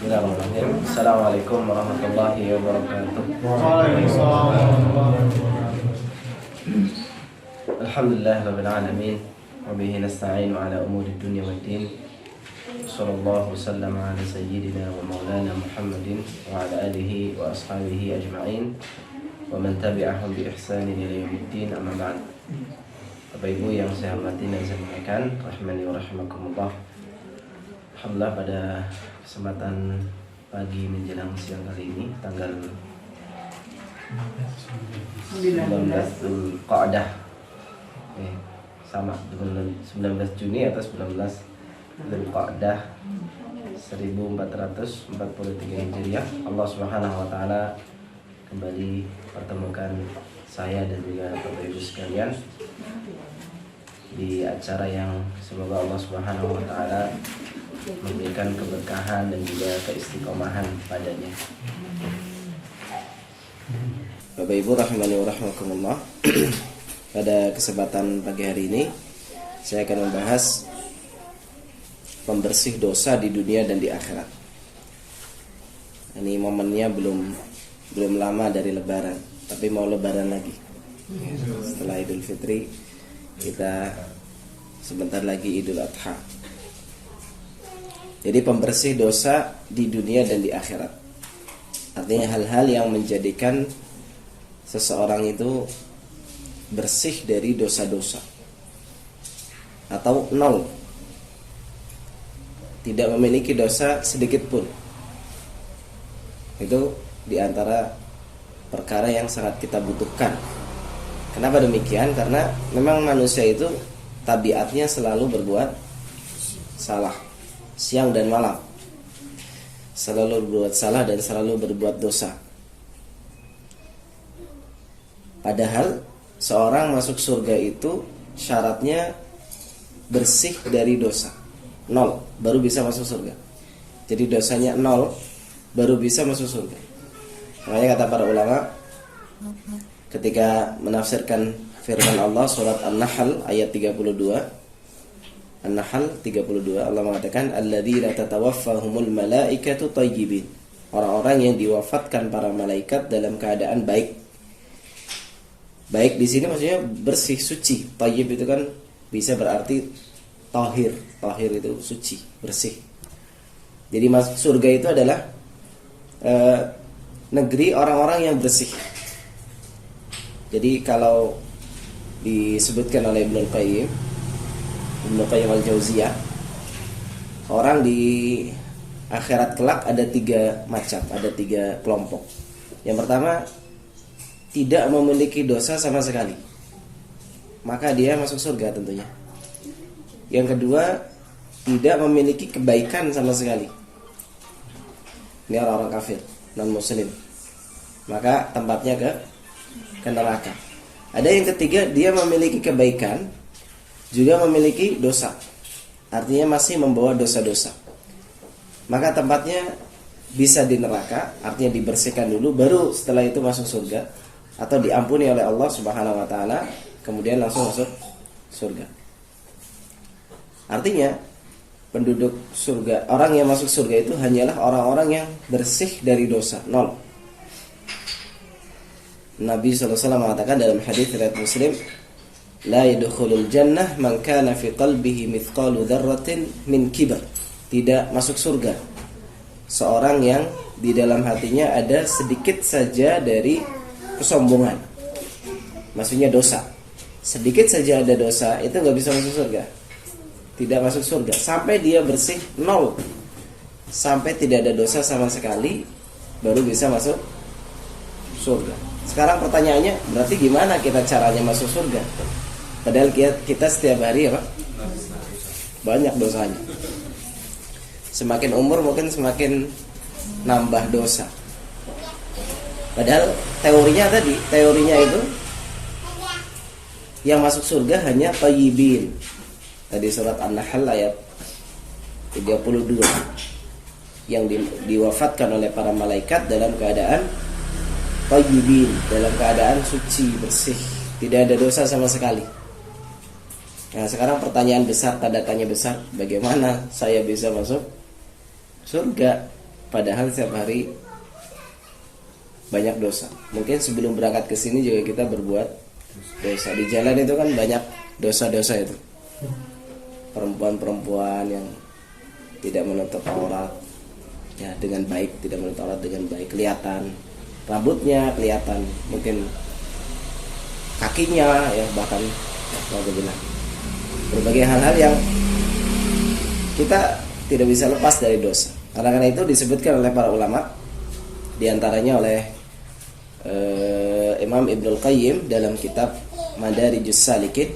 Bismillahirrahmanirrahim. Assalamualaikum warahmatullahi wabarakatuh. Waalaikumsalam warahmatullahi wabarakatuh. Alhamdulillahirabbil alamin wa bihi nasta'inu ala umuri dunya waddin. Sallallahu wasallam ala sayyidina wa maulana Muhammadin wa ala alihi wa ashabihi ajma'in wa man tabi'ahum bi ihsanin ila yaumiddin, amma ba'd. Bapak Ibu yang saya hormati dan saya muliakan, rahimani wa rahimakumullah. Alhamdulillah, pada kesempatan pagi menjelang siang kali ini, tanggal 19 Dzulqa'dah, sama 19 Juni atau 19 Dzulqa'dah 1443 Hijriah, Allah Subhanahu wa taala kembali pertemukan saya dan juga Bapak Ibu sekalian di acara yang semoga Allah Subhanahu wa taala memberikan keberkahan dan juga keistiqomahan padanya. Bapak Ibu rahimani wa rahimakumullah. Pada kesempatan pagi hari ini saya akan membahas pembersih dosa di dunia dan di akhirat. Ini momennya belum lama dari lebaran, tapi mau lebaran lagi. Setelah Idul Fitri kita sebentar lagi Idul Adha. Jadi pembersih dosa di dunia dan di akhirat, artinya hal-hal yang menjadikan seseorang itu bersih dari dosa-dosa atau nol, tidak memiliki dosa sedikit pun. Itu diantara perkara yang sangat kita butuhkan. Kenapa demikian? Karena memang manusia itu tabiatnya selalu berbuat salah, siang dan malam, selalu berbuat salah dan selalu berbuat dosa. Padahal seorang masuk surga itu syaratnya bersih dari dosa, nol, baru bisa masuk surga. Jadi dosanya nol, baru bisa masuk surga. Makanya kata para ulama ketika menafsirkan firman Allah surat An-Nahl ayat 32, An-Nahl 32, Allah mengatakan alladzina tatawaffahumul malaikatu thayyibin, orang-orang yang diwafatkan para malaikat dalam keadaan baik. Baik di sini maksudnya bersih, suci. Thayyib itu kan bisa berarti tahir. Tahir itu suci, bersih. Jadi masuk surga itu adalah negeri orang-orang yang bersih. Jadi kalau disebutkan oleh Ibnu Qayyim al-Jauziyah, orang di akhirat kelak ada 3 macam, ada 3 kelompok. Yang pertama, tidak memiliki dosa sama sekali, maka dia masuk surga tentunya. Yang kedua, tidak memiliki kebaikan sama sekali. Ini orang-orang kafir, non-muslim, maka tempatnya ke neraka. Ada yang ketiga, dia memiliki kebaikan, juga memiliki dosa, artinya masih membawa dosa-dosa, maka tempatnya bisa di neraka, artinya dibersihkan dulu, baru setelah itu masuk surga, atau diampuni oleh Allah Subhanahu wa taala, kemudian langsung masuk surga. Artinya penduduk surga, orang yang masuk surga itu hanyalah orang-orang yang bersih dari dosa, nol. Nabi SAW mengatakan dalam hadis riwayat Muslim, la yadkhulul jannah man kana fi qalbihi mithqalu dzarratin min kibar. Tidak masuk surga seorang yang di dalam hatinya ada sedikit saja dari kesombongan. Maksudnya dosa. Sedikit saja ada dosa, itu enggak bisa masuk surga. Tidak masuk surga sampai dia bersih, nol. Sampai tidak ada dosa sama sekali, baru bisa masuk surga. Sekarang pertanyaannya, berarti gimana kita caranya masuk surga? Padahal kita setiap hari banyak dosanya. Semakin umur mungkin semakin nambah dosa. Padahal teorinya itu yang masuk surga hanya thayyibin. Tadi surat An-Nahl ayat 32, yang diwafatkan oleh para malaikat dalam keadaan thayyibin, dalam keadaan suci, bersih, tidak ada dosa sama sekali. Nah, sekarang pertanyaan besar, tanda tanya besar, bagaimana saya bisa masuk surga? padahal setiap hari banyak dosa. Mungkin sebelum berangkat ke sini juga kita berbuat dosa. Di jalan itu kan banyak dosa-dosa itu. Perempuan-perempuan yang tidak menutup aurat ya dengan baik, tidak menutup aurat dengan baik, kelihatan rambutnya, kelihatan mungkin kakinya ya, bahkan berbagai hal-hal yang kita tidak bisa lepas dari dosa. Karena itu disebutkan oleh para ulama, diantaranya oleh Imam Ibnul Qayyim dalam kitab Madarijus Salikin,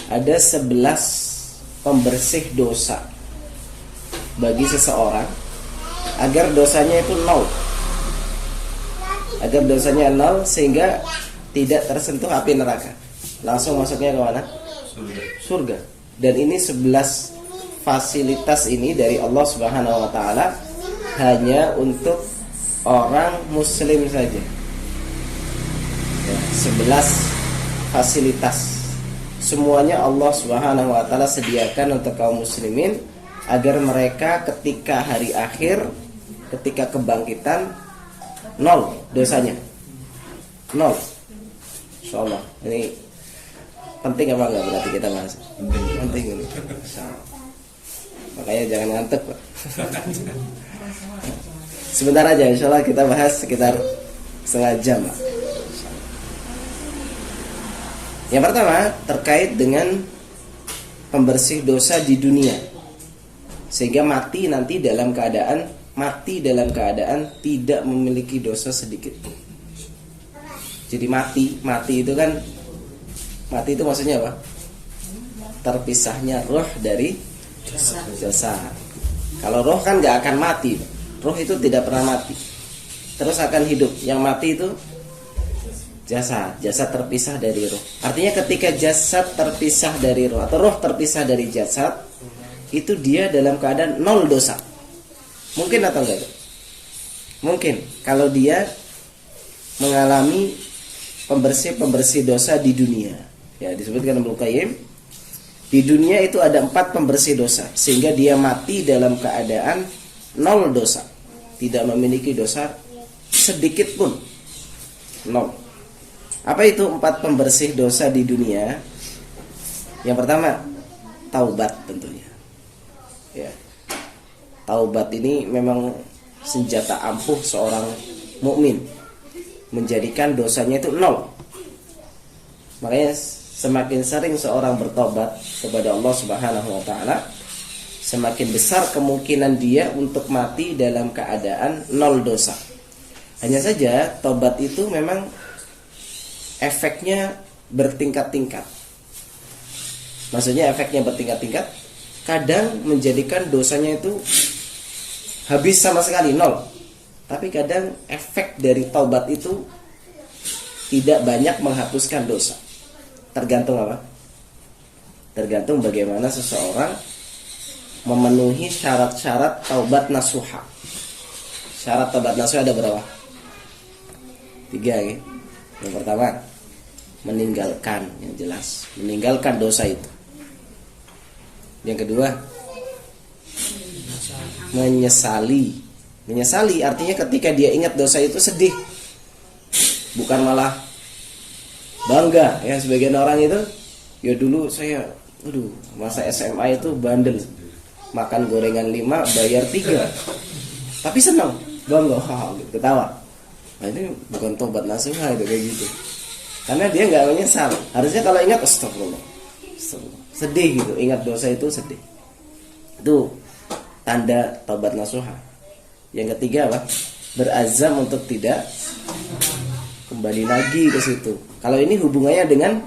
ada 11 pembersih dosa bagi seseorang agar dosanya itu nol, agar dosanya nol sehingga tidak tersentuh api neraka, langsung masuknya ke mana? Surga. Dan ini 11 fasilitas ini dari Allah Subhanahu wa taala hanya untuk orang muslim saja. Ya, 11 fasilitas. Semuanya Allah Subhanahu wa taala sediakan untuk kaum muslimin agar mereka ketika hari akhir, ketika kebangkitan, nol dosanya. Nol. Insyaallah. Ini penting apa enggak berarti kita bahas? Penting ini. Insyaallah. Makanya jangan ngantuk, Pak. Sebentar aja, insyaallah kita bahas sekitar setengah jam, Pak. Yang pertama terkait dengan pembersih dosa di dunia, sehingga mati dalam keadaan tidak memiliki dosa sedikit. Jadi mati itu kan, mati itu maksudnya apa? Terpisahnya roh dari dosa. Kalau roh kan nggak akan mati, roh itu tidak pernah mati, terus akan hidup. Yang mati itu jasad terpisah dari roh. Artinya ketika jasad terpisah dari roh atau roh terpisah dari jasad, itu dia dalam keadaan nol dosa. Mungkin atau enggak? Mungkin kalau dia mengalami pembersih dosa di dunia. Ya, disebutkan Ibnu Qayyim, di dunia itu ada 4 pembersih dosa, sehingga dia mati dalam keadaan nol dosa, tidak memiliki dosa sedikit pun, nol. Apa itu 4 pembersih dosa di dunia? Yang pertama, taubat tentunya. Ya. Taubat ini memang senjata ampuh seorang mukmin, menjadikan dosanya itu nol. Makanya semakin sering seorang bertobat kepada Allah Subhanahu wa taala, semakin besar kemungkinan dia untuk mati dalam keadaan nol dosa. Hanya saja tobat itu memang efeknya bertingkat-tingkat. Maksudnya efeknya bertingkat-tingkat. Kadang menjadikan dosanya itu habis sama sekali, nol. Tapi kadang efek dari taubat itu tidak banyak menghapuskan dosa. Tergantung apa? Tergantung bagaimana seseorang memenuhi syarat-syarat taubat nasuha. Syarat taubat nasuha ada berapa? 3 ya. Yang pertama, meninggalkan, yang jelas, meninggalkan dosa itu. Yang kedua, menyesali. Menyesali artinya ketika dia ingat dosa itu sedih, bukan malah bangga. Ya, sebagian orang itu, ya dulu saya, masa SMA itu bandel, makan gorengan 5 bayar 3, tapi senang, bangga, ketawa. Nah, ini bukan tobat nasuha itu, kayak gitu. Karena dia nggak menyesal. Harusnya kalau ingat astagfirullah, sedih gitu, ingat dosa itu sedih. Itu tanda tobat nasuha. Yang ketiga apa? Berazam untuk tidak kembali lagi ke situ. Kalau ini hubungannya dengan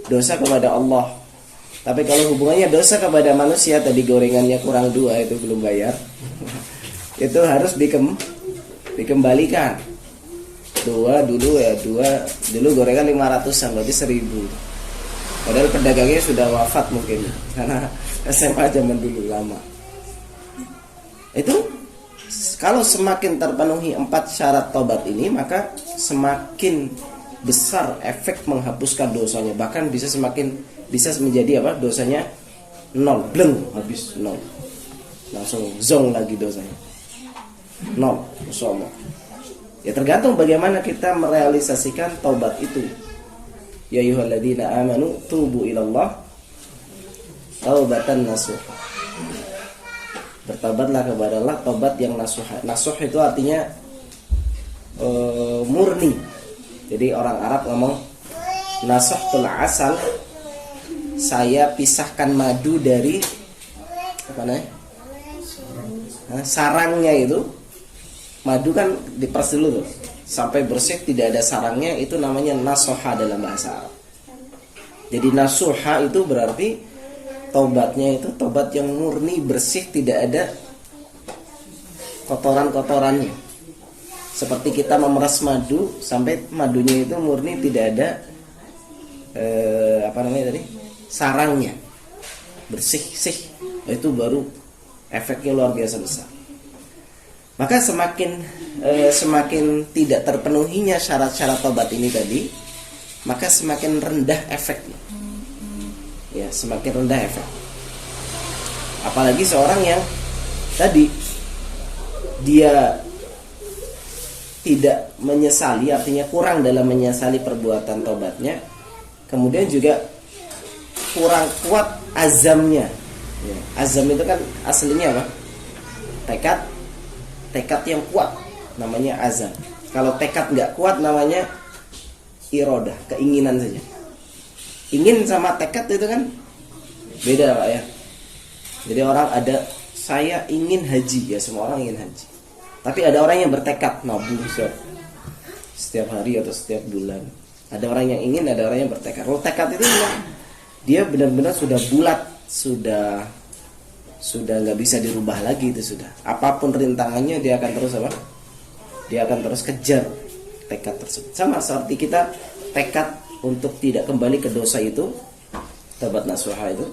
dosa kepada Allah. Tapi kalau hubungannya dosa kepada manusia, tadi gorengannya kurang 2 itu belum bayar, itu harus dikembalikan. 2 dulu ya, 2 dulu gorengan 500-an, berarti 1000. Padahal pedagangnya sudah wafat mungkin, karena SMA zaman dulu lama. Itu kalau semakin terpenuhi 4 syarat tobat ini, maka semakin besar efek menghapuskan dosanya. Bahkan bisa menjadi apa? Dosanya nol, bleng, habis nol. Langsung zong lagi dosanya. Nol, Masya Allah. Ya tergantung bagaimana kita merealisasikan taubat itu. Ya ayyuhalladzina amanu tubu ilallah taubatan nasuha. Bertobatlah kepada Allah taubat yang nasuha. Nasuh itu artinya murni. Jadi orang Arab ngomong nasuhtul asal, saya pisahkan madu dari apa namanya? Sarangnya itu. Madu kan diperes dulu tuh sampai bersih, tidak ada sarangnya, itu namanya nasuha dalam bahasa Arab. Jadi nasuha itu berarti taubatnya itu taubat yang murni, bersih, tidak ada kotoran-kotorannya. Seperti kita memeras madu sampai madunya itu murni, tidak ada apa namanya tadi, sarangnya, bersih sih, itu baru efeknya luar biasa besar. Maka semakin tidak terpenuhinya syarat-syarat taubat ini tadi, maka semakin rendah efeknya. Ya, semakin rendah efek. Apalagi seorang yang tadi dia tidak menyesali, artinya kurang dalam menyesali perbuatan taubatnya, kemudian juga kurang kuat azamnya. Ya, azam itu kan aslinya apa? Tekad yang kuat namanya azam. Kalau tekad nggak kuat namanya irodah, keinginan saja. Ingin sama tekad itu kan beda, Pak ya. Jadi orang ada, saya ingin haji, ya semua orang ingin haji. Tapi ada orang yang bertekad nabung setiap hari atau setiap bulan. Ada orang yang ingin, ada orang yang bertekad. Kalau tekad itu dia benar-benar sudah bulat, sudah nggak bisa dirubah lagi, itu sudah. Apapun rintangannya dia akan terus apa? Dia akan terus kejar tekad tersebut. Sama seperti kita tekad untuk tidak kembali ke dosa itu, taubat nasuha itu,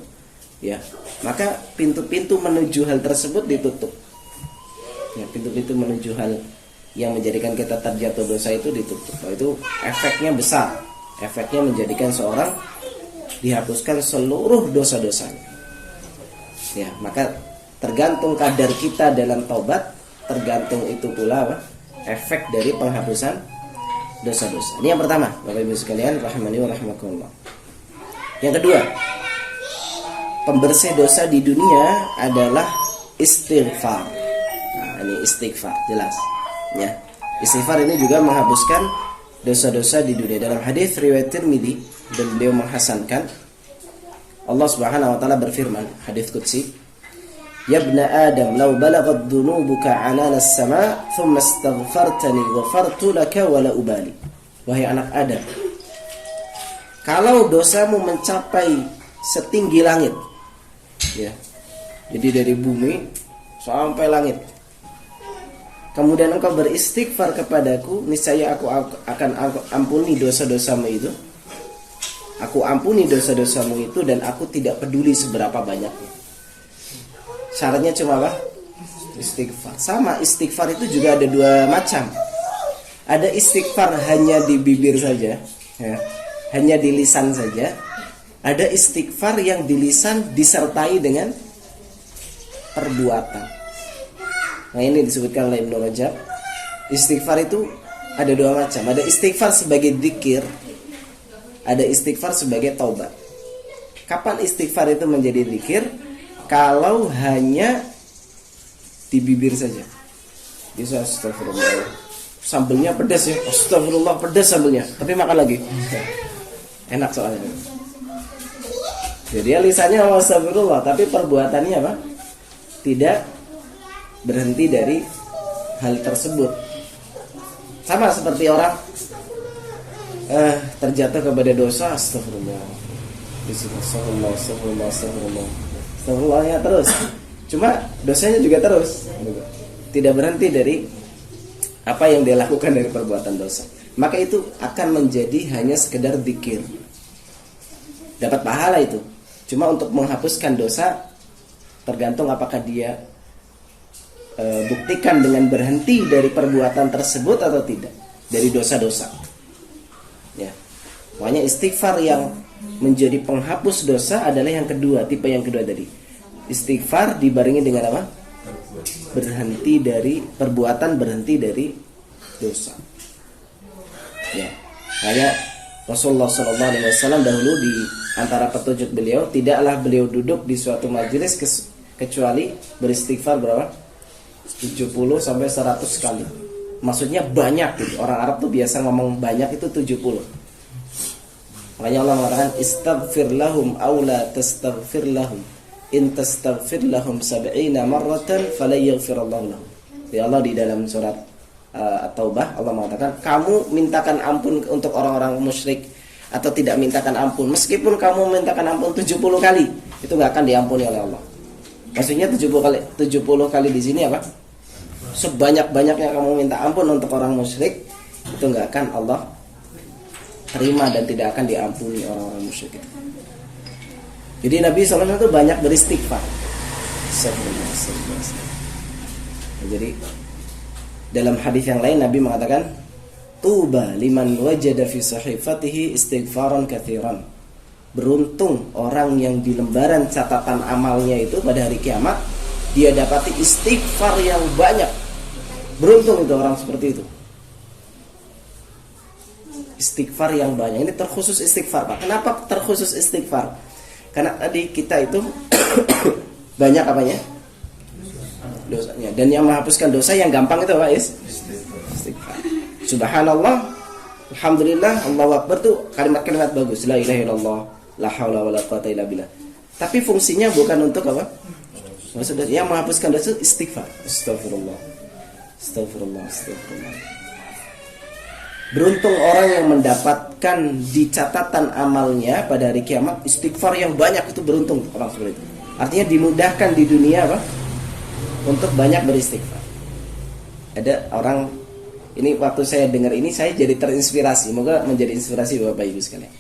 ya. Maka pintu-pintu menuju hal tersebut ditutup. Ya, pintu-pintu menuju hal yang menjadikan kita terjatuh dosa itu ditutup. Nah, itu efeknya besar. Efeknya menjadikan seorang dihapuskan seluruh dosa-dosanya. Ya, maka tergantung kadar kita dalam taubat, tergantung itu pula apa? Efek dari penghapusan dosa-dosa. Ini yang pertama, Bapak Ibu sekalian, rahimani wa rahimakumullah. Yang kedua, pembersih dosa di dunia adalah istighfar. Nah, ini istighfar, jelas. Ya, istighfar ini juga menghapuskan dosa-dosa di dunia. Dalam hadis riwayat Tirmidzi dan beliau menghasankan, Allah Subhanahu wa taala berfirman, hadis qudsi, "Ya ibna Adam, law balagat dhunubuka 'anana as-sama' thumma astaghfartani ghafartu laka wa la ubali." Wahai anak Adam, kalau dosamu mencapai setinggi langit, ya. Jadi dari bumi sampai langit. Kemudian engkau beristighfar kepadaku, niscaya aku akan ampuni dosa-dosamu itu. Aku ampuni dosa-dosamu itu dan aku tidak peduli seberapa banyaknya. Syaratnya cuma apa? Istighfar. Sama, istighfar itu juga ada dua macam. Ada istighfar hanya di bibir saja, ya, hanya di lisan saja. Ada istighfar yang di lisan disertai dengan perbuatan. Nah, ini disebutkan oleh Ibnu Rajab. Istighfar itu ada dua macam. Ada istighfar sebagai dzikir, ada istighfar sebagai taubat. Kapan istighfar itu menjadi dzikir? Kalau hanya di bibir saja. Bisa astagfirullah. Sambelnya pedas ya. Astagfirullah, pedas sambelnya. Tapi makan lagi. Enak soalnya. Jadi lisannya astagfirullah, tapi perbuatannya apa? Tidak berhenti dari hal tersebut. Sama seperti orang terjatuh kepada dosa, astagfirullah, astagfirullahnya terus. Cuma dosanya juga terus, tidak berhenti dari apa yang dia lakukan dari perbuatan dosa. Maka itu akan menjadi hanya sekedar dzikir. Dapat pahala itu. Cuma untuk menghapuskan dosa tergantung apakah dia buktikan dengan berhenti dari perbuatan tersebut atau tidak, dari dosa-dosa. Ya. Makanya istighfar yang menjadi penghapus dosa adalah yang kedua, tipe yang kedua tadi. Istighfar dibarengi dengan apa? berhenti dari perbuatan, berhenti dari dosa. Ya, kayak Rasulullah SAW dahulu di antara petunjuk beliau, tidaklah beliau duduk di suatu majelis kecuali beristighfar berapa? 70 sampai 100 kali. Maksudnya banyak gitu. Orang Arab tuh biasa ngomong banyak itu 70. Makanya Allah mengatakan istaghfir lahum aw la tastaghfir lahum in tastaghfir lahum 70 marratan falan yaghfirallahu lahum. Ya Allah di dalam surat At-Taubah Allah mengatakan kamu mintakan ampun untuk orang-orang musyrik atau tidak mintakan ampun, meskipun kamu mintakan ampun 70 kali itu nggak akan diampuni oleh Allah. Maksudnya 70 kali di sini apa? Sebanyak-banyaknya kamu minta ampun untuk orang musyrik itu nggak akan Allah terima dan tidak akan diampuni orang-orang musyrik itu. Jadi Nabi SAW itu banyak beristighfar. Jadi dalam hadis yang lain Nabi mengatakan tuba liman wajada fi sahifatihi istighfaran katsiran. Beruntung orang yang di lembaran catatan amalnya itu pada hari kiamat dia dapati istighfar yang banyak. Beruntung itu orang seperti itu. Istighfar yang banyak. Ini terkhusus istighfar, Pak. Kenapa terkhusus istighfar? Karena tadi kita itu banyak apanya? Dosanya. Dan yang menghapuskan dosa yang gampang itu apa, Is? Istighfar. Subhanallah, alhamdulillah, Allahu akbar tuh kalimat-kalimat bagus. La ilaha illallah, la haula wala quwata illa billah. Tapi fungsinya bukan untuk apa? Maksudnya yang menghapuskan dosa istighfar. Astagfirullah. Astagfirullah, astagfirullah. Beruntung orang yang mendapatkan di catatan amalnya pada hari kiamat istighfar yang banyak, itu beruntung orang seperti itu. Artinya dimudahkan di dunia apa? Untuk banyak beristighfar. Ada orang, ini waktu saya dengar ini saya jadi terinspirasi. Moga menjadi inspirasi Bapak Ibu sekalian.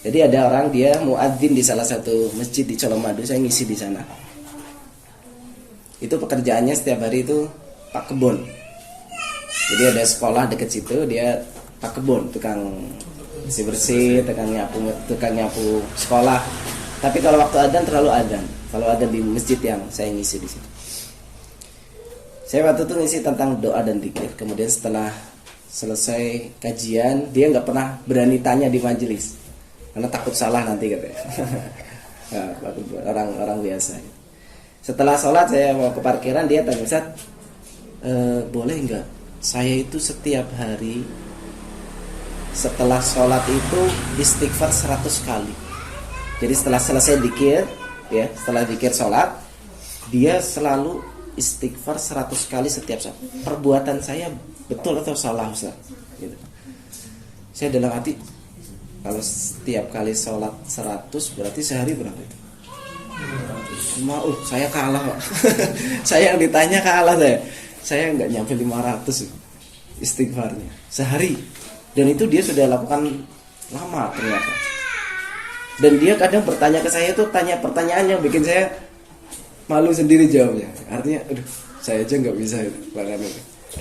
Jadi ada orang dia muadzin di salah satu masjid di Colomadu, saya ngisi di sana. Itu pekerjaannya setiap hari itu pak kebun. Jadi ada sekolah dekat situ, dia pak kebun, tukang bersih-bersih, tukang nyapu sekolah. Tapi kalau waktu adzan terlalu adzan. Kalau ada di masjid yang saya ngisi di situ. Saya waktu itu ngisi tentang doa dan zikir. Kemudian setelah selesai kajian, dia nggak pernah berani tanya di majelis karena takut salah nanti katanya. Orang biasa. Setelah sholat saya mau ke parkiran, dia tanya, Ustaz, boleh nggak? Saya itu setiap hari setelah sholat itu istighfar 100 kali. Jadi setelah selesai zikir, ya, setelah zikir sholat, dia selalu istighfar 100 kali setiap saat. Perbuatan saya betul atau salah, Ustaz? Gitu. Saya dalam hati, kalau setiap kali sholat 100 berarti sehari berapa itu? Saya kalah, Pak. Saya yang ditanya kalah saya. Saya nggak nyampe 500 istighfarnya sehari. Dan itu dia sudah lakukan lama ternyata. Dan dia kadang bertanya ke saya tuh tanya pertanyaan yang bikin saya malu sendiri jawabnya. Artinya, aduh, saya aja nggak bisa itu. 500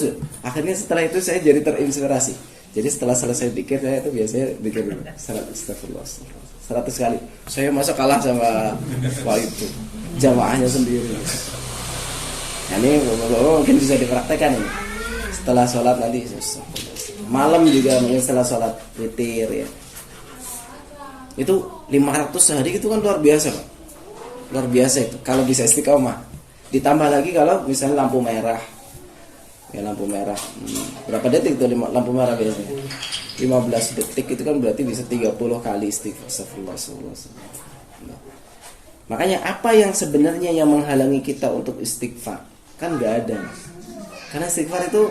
ya. Akhirnya setelah itu saya jadi terinspirasi. Jadi setelah selesai zikir saya itu biasanya zikir dulu 100 kali. Saya masa kalah sama itu jamaahnya sendiri. Nah, ini mungkin bisa dipraktekkan ini. Setelah sholat nanti malam juga mungkin setelah sholat witir ya. Itu 500 sehari itu kan luar biasa, Pak. Luar biasa itu kalau bisa istiqomah. Ditambah lagi kalau misalnya lampu merah. Ya lampu merah. Berapa detik tuh lampu merah biasanya? 15 detik itu kan berarti bisa 30 kali istighfar. Astagfirullah. Makanya apa yang sebenarnya yang menghalangi kita untuk istighfar? Kan enggak ada. Karena istighfar itu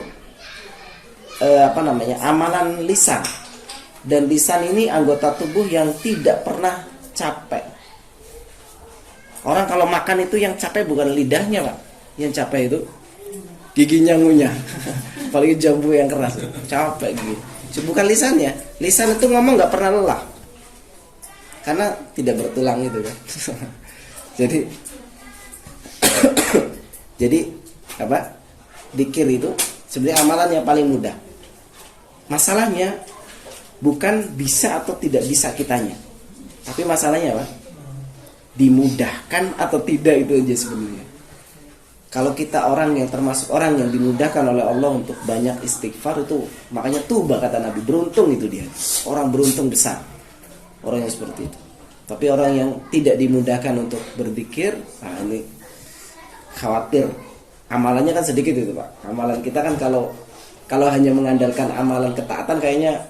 amalan lisan. Dan lisan ini anggota tubuh yang tidak pernah capek. Orang kalau makan itu yang capek bukan lidahnya, Pak. Yang capek itu giginya ngunyah. Apalagi jambu yang keras, capek gigi. Bukan lisannya. Lisan itu ngomong nggak pernah lelah. Karena tidak bertulang itu kan. Jadi Dzikir itu sebenarnya amalan yang paling mudah. Masalahnya bukan bisa atau tidak bisa kitanya. Tapi masalahnya apa? Dimudahkan atau tidak, itu aja sebenarnya. kalau kita orang yang termasuk orang yang dimudahkan oleh Allah untuk banyak istighfar, itu makanya tuba kata Nabi, beruntung itu dia. Orang beruntung besar. Orang yang seperti itu. Tapi orang yang tidak dimudahkan untuk berzikir, nah ini khawatir. Amalannya kan sedikit itu, Pak. Amalan kita kan kalau hanya mengandalkan amalan ketaatan kayaknya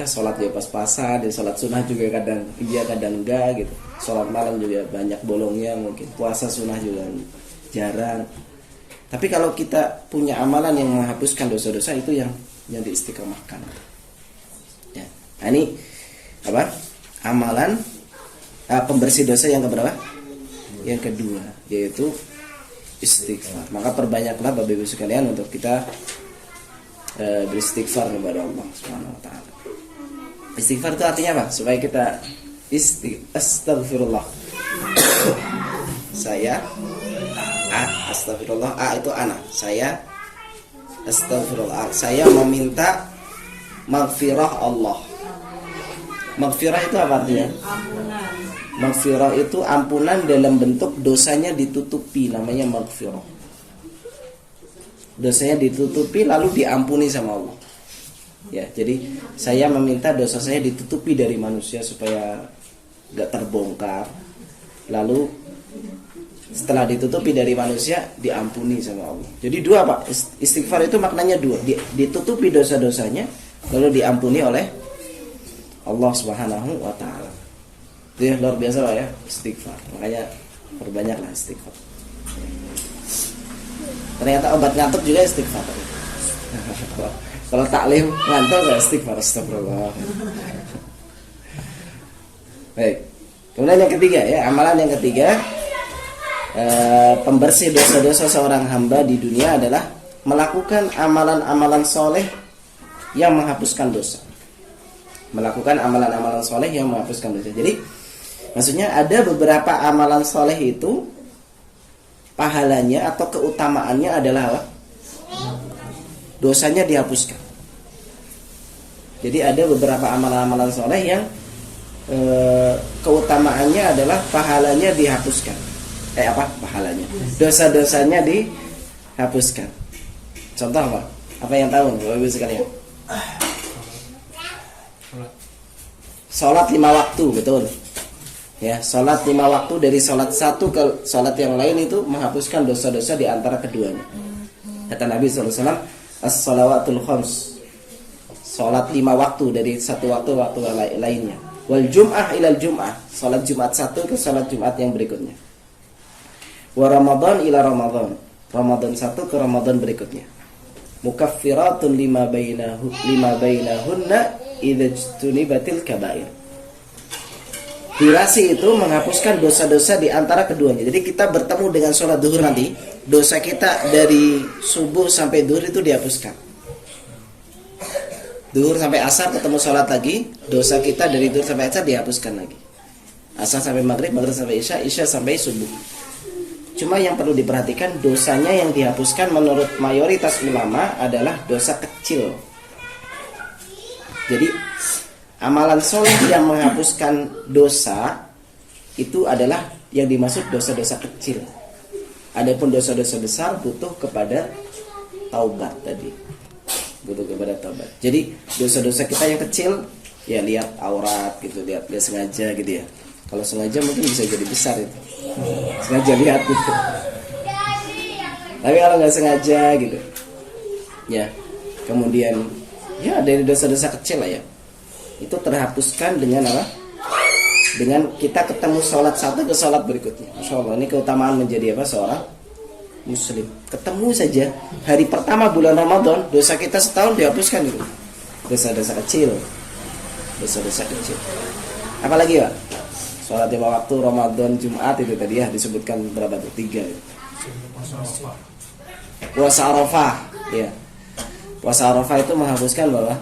sholat ya pas-pasan, sholat sunnah juga kadang iya kadang enggak gitu. Sholat malam juga banyak bolongnya mungkin. Puasa sunnah juga jarang. Tapi kalau kita punya amalan yang menghapuskan dosa-dosa, itu yang diistiqomahkan. Ya. Nah, ini apa? Amalan pembersih dosa yang keberapa? Yang kedua, yaitu istighfar. Maka perbanyaklah Bapak Ibu sekalian untuk kita beristighfar kepada Allah Subhanahu wa taala. Istighfar itu artinya apa? Supaya kita astagfirullah. Saya astagfirullah, itu ana. Saya astagfirullah. Saya meminta maghfirah Allah. Maghfirah itu apa artinya? Ampunan. Maghfirah itu ampunan dalam bentuk dosanya ditutupi, namanya maghfirah. Dosanya ditutupi lalu diampuni sama Allah. Ya, jadi saya meminta dosa saya ditutupi dari manusia supaya gak terbongkar. Lalu setelah ditutupi dari manusia, diampuni sama Allah. Jadi dua, Pak. Istighfar itu maknanya dua. Ditutupi dosa-dosanya, lalu diampuni oleh Allah Subhanahu wa taala. Itu ya, luar biasa, Pak ya, istighfar. Makanya perbanyaklah istighfar. Ternyata obat ngantuk juga istighfar. Kalau taklim ngantuk enggak istighfar, astagfirullah. Baik. Kemudian yang ketiga ya, amalan yang ketiga, pembersih dosa-dosa seorang hamba di dunia adalah melakukan amalan-amalan soleh yang menghapuskan dosa. Melakukan amalan-amalan soleh yang menghapuskan dosa. Jadi maksudnya ada beberapa amalan soleh itu pahalanya atau keutamaannya adalah apa? Dosanya dihapuskan. Jadi ada beberapa amalan-amalan soleh yang keutamaannya adalah pahalanya dihapuskan. Pahalanya? Dosa-dosanya dihapuskan. Contoh apa? Apa yang tahu Bapak Ibu sekalian? Salat 5 waktu, betul. Ya, salat 5 waktu dari salat satu ke salat yang lain itu menghapuskan dosa-dosa di antara keduanya. Kata Nabi SAW, as-salawatul khams. Salat 5 waktu dari satu waktu lainnya. Wal jum'ah ilal jum'ah. Salat Jumat satu ke salat Jumat yang berikutnya. Wa Ramadan ila Ramadan. Ramadan satu ke Ramadan berikutnya. Mukaffiratun lima bainahunna idza jtunibatil kaba'ir. Durasi itu menghapuskan dosa-dosa di antara keduanya. Jadi kita bertemu dengan sholat duhur nanti, dosa kita dari subuh sampai duhur itu dihapuskan. Duhur sampai asar ketemu sholat lagi, dosa kita dari duhur sampai asar dihapuskan lagi. Asar sampai maghrib, maghrib sampai isya, isya sampai subuh. Cuma yang perlu diperhatikan, dosanya yang dihapuskan menurut mayoritas ulama adalah dosa kecil. Jadi amalan soleh yang menghapuskan dosa itu adalah yang dimaksud dosa-dosa kecil. Adapun dosa-dosa besar butuh kepada taubat tadi. Butuh kepada taubat. Jadi dosa-dosa kita yang kecil, ya lihat aurat gitu, lihat sengaja gitu ya. Kalau sengaja mungkin bisa jadi besar itu. Sengaja lihat gitu. Tapi kalau nggak sengaja gitu, ya kemudian ya dari dosa-dosa kecil lah ya, itu terhapuskan dengan apa? Dengan kita ketemu sholat satu ke sholat berikutnya. Masya Allah, ini keutamaan menjadi apa seorang Muslim. Ketemu saja hari pertama bulan Ramadan, dosa kita setahun dihapuskan itu. Dosa-dosa kecil, dosa-dosa kecil. Apalagi Pak? Sholat 5 waktu Ramadan Jumat itu tadi ya disebutkan berapa tuh? 3 ya. Puasa Arafah, ya. Puasa Arafah itu menghapuskan bahwa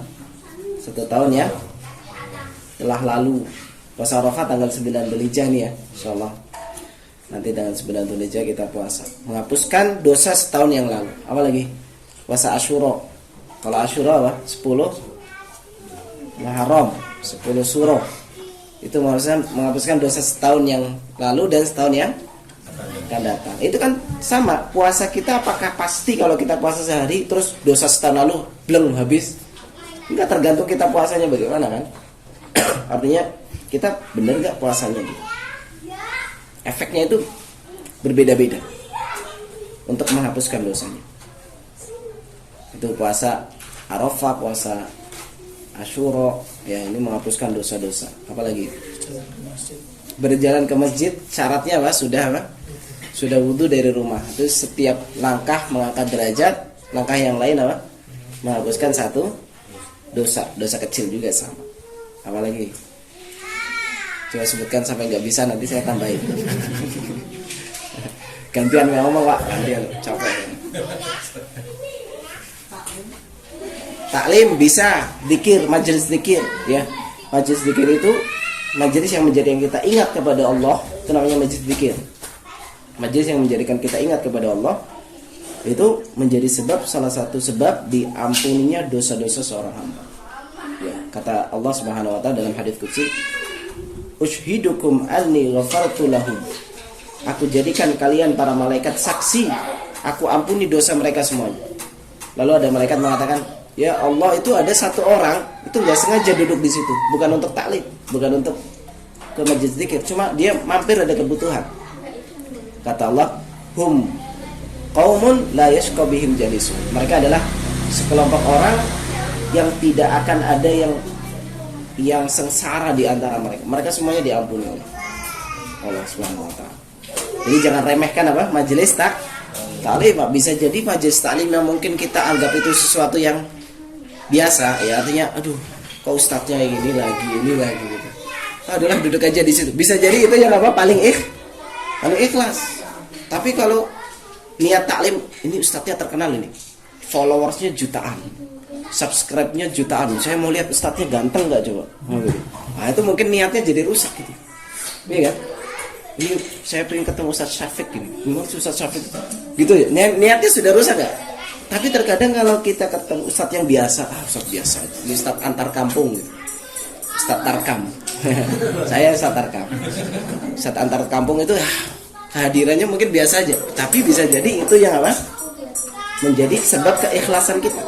1 tahun ya telah lalu. Puasa Arafah tanggal 9 Dzulhijjah nih ya, insyaallah. Nanti tanggal 9 Dzulhijjah kita puasa. Menghapuskan dosa setahun yang lalu. Apa lagi? Puasa Asyura. Kalau Asyura apa? 10 Muharram, 10 Syuro. Itu menghapuskan dosa setahun yang lalu dan setahun yang akan datang. Itu kan sama, puasa kita apakah pasti kalau kita puasa sehari terus dosa setahun lalu bleng habis? Enggak, tergantung kita puasanya bagaimana kan. Artinya kita benar nggak puasanya gitu. Efeknya itu berbeda-beda untuk menghapuskan dosanya. Itu puasa Arafah, puasa Asyura, ya ini menghapuskan dosa-dosa. Apalagi berjalan ke masjid, syaratnya apa? Sudah wudu dari rumah. Itu setiap langkah mengangkat derajat, langkah yang lain apa? Menghapuskan satu dosa kecil juga sama. Apalagi? Coba sebutkan sampai nggak bisa, nanti saya tambahin. Gantian ngomong Pak, gantian capek. Taklim bisa, zikir, majelis zikir, ya. Majelis zikir itu majelis yang menjadikan kita ingat kepada Allah, itu namanya majelis zikir. Majelis yang menjadikan kita ingat kepada Allah itu menjadi salah satu sebab diampuninya dosa-dosa seorang hamba. Ya, kata Allah Subhanahu wa taala dalam hadis qudsi, "Ushhidukum anni ghafartu lahum." Aku jadikan kalian para malaikat saksi, aku ampuni dosa mereka semuanya. Lalu ada malaikat mengatakan, "Ya Allah, itu ada satu orang itu nggak sengaja duduk di situ, bukan untuk taklim, bukan untuk ke majelis zikir, cuma dia mampir ada kebutuhan." Kata Allah, "Hum qaumun la yashqa bihim jalisun." Mereka adalah sekelompok orang yang tidak akan ada yang sengsara di antara mereka. Mereka semuanya diampuni oleh Allah Subhanahu wa taala. Jadi jangan remehkan apa? Majelis taklim. Bisa jadi majelis taklim yang mungkin kita anggap itu sesuatu yang biasa, ya artinya aduh, kok ustadznya ini lagi gitu. Adalah duduk aja di situ. Bisa jadi itu yang apa? Paling ikhlas. Tapi kalau niat taklim, ini ustadznya terkenal ini. Followersnya jutaan. Subscribe-nya jutaan. Saya mau lihat ustadznya ganteng nggak coba. Nah itu mungkin niatnya jadi rusak gitu. Iya kan? Ini saya pengen ketemu Ustadz Syafiq gini. Gimana Ustadz Syafiq? Gitu ya. Niatnya sudah rusak gak? Tapi terkadang kalau kita ketemu Ustadz yang biasa, Ustadz biasa. Ini Ustadz antar kampung gitu. Ustadz Tarkam. Saya Ustadz Tarkam. Ustadz antar kampung itu hadirannya mungkin biasa aja. Tapi bisa jadi itu yang apa? Menjadi sebab keikhlasan kita.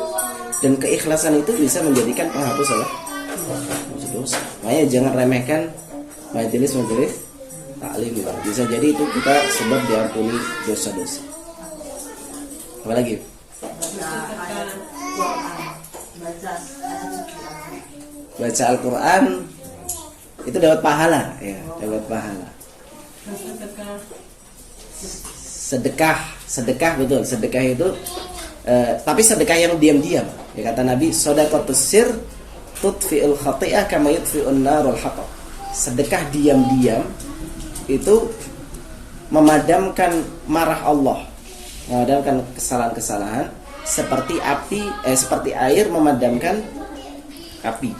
Dan keikhlasan itu bisa menjadikan penghapus apa? Dosa. Makanya jangan remehkan majelis taklim gitu. Bisa jadi itu kita sebab diampuni dosa-dosa. Apa lagi? Baca Al-Quran itu dapat pahala, ya, dapat pahala. Sedekah betul. Sedekah itu tapi sedekah yang diam-diam. Ya, kata Nabi, shadaqatus sir tudfi'ul khati'ah kama yudfi'un narul hatab. Sedekah diam-diam itu memadamkan marah Allah, memadamkan kesalahan-kesalahan seperti air memadamkan api.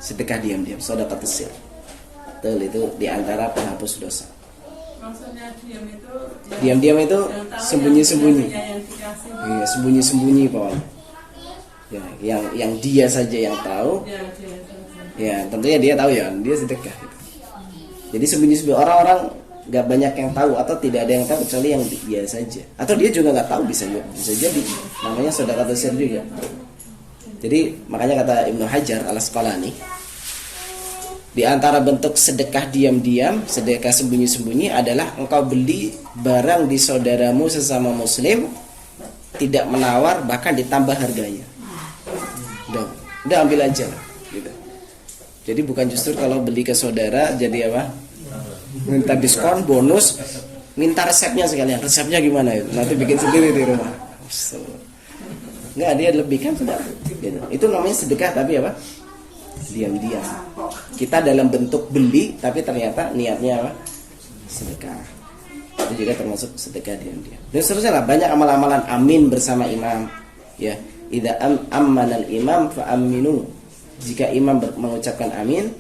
Sedekah diam-diam, sedekah sir. Itu diantara penghapus dosa. Maksudnya diam itu sembunyi-sembunyi. Iya, sembunyi-sembunyi pokoknya. Ya, yang dia saja yang tahu. Ya, tentunya dia tahu ya, dia sedekah gitu. Jadi sembunyi-sembunyi, orang-orang nggak banyak yang tahu atau tidak ada yang tahu kecuali yang dia saja. Atau dia juga nggak tahu, bisa jadi. Namanya sedekah sir juga. Jadi makanya kata Ibnu Hajar Al-Asqalani, di antara bentuk sedekah diam-diam, sedekah sembunyi-sembunyi adalah engkau beli barang di saudaramu sesama muslim, tidak menawar, bahkan ditambah harganya. Udah ambil aja lah, gitu. Jadi bukan justru kalau beli ke saudara jadi apa? Minta diskon, bonus, minta resepnya sekalian. Resepnya gimana itu? Nanti bikin sendiri di rumah. Enggak, dia lebihkan sudah. Gitu. Itu namanya sedekah tapi apa? Diam-diam. Kita dalam bentuk beli tapi ternyata niatnya apa? Sedekah. Itu juga termasuk sedekah diam-diam. Dan seterusnya lah, banyak amal-amalan amin bersama imam. Ya, idza ammanal imam fa aminu. Jika imam mengucapkan amin,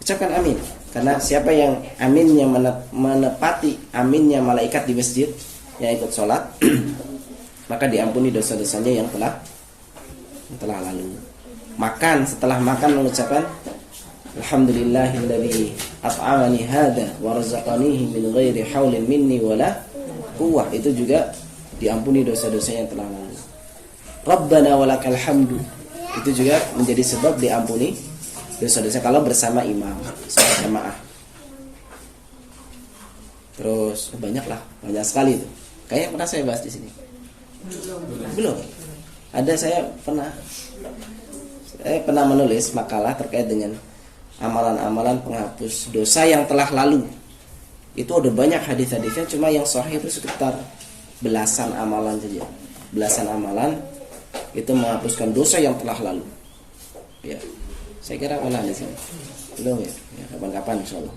ucapkan amin. Karena siapa yang aminnya menepati aminnya malaikat di masjid yang ikut sholat, maka diampuni dosa-dosanya yang telah lalu. Makan, setelah makan mengucapkan alhamdulillahilladzi at'amani hadza wa razaqanihi min ghairi haulin minni wala quwwah, itu juga diampuni dosa-dosanya yang telah lalu. Rabbana walakal hamdu, itu juga menjadi sebab diampuni dosa-dosa kalau bersama imam, bersama jamaah. Terus banyak sekali itu. Kayaknya pernah saya bahas di sini. Belum. Ada saya pernah menulis makalah terkait dengan amalan-amalan penghapus dosa yang telah lalu. Itu ada banyak hadis-hadisnya, cuma yang sahih itu sekitar belasan amalan saja. Belasan amalan itu menghapuskan dosa yang telah lalu. Ya, saya kira pernah di sini. Belum ya? Ya, kapan-kapan insyaallah.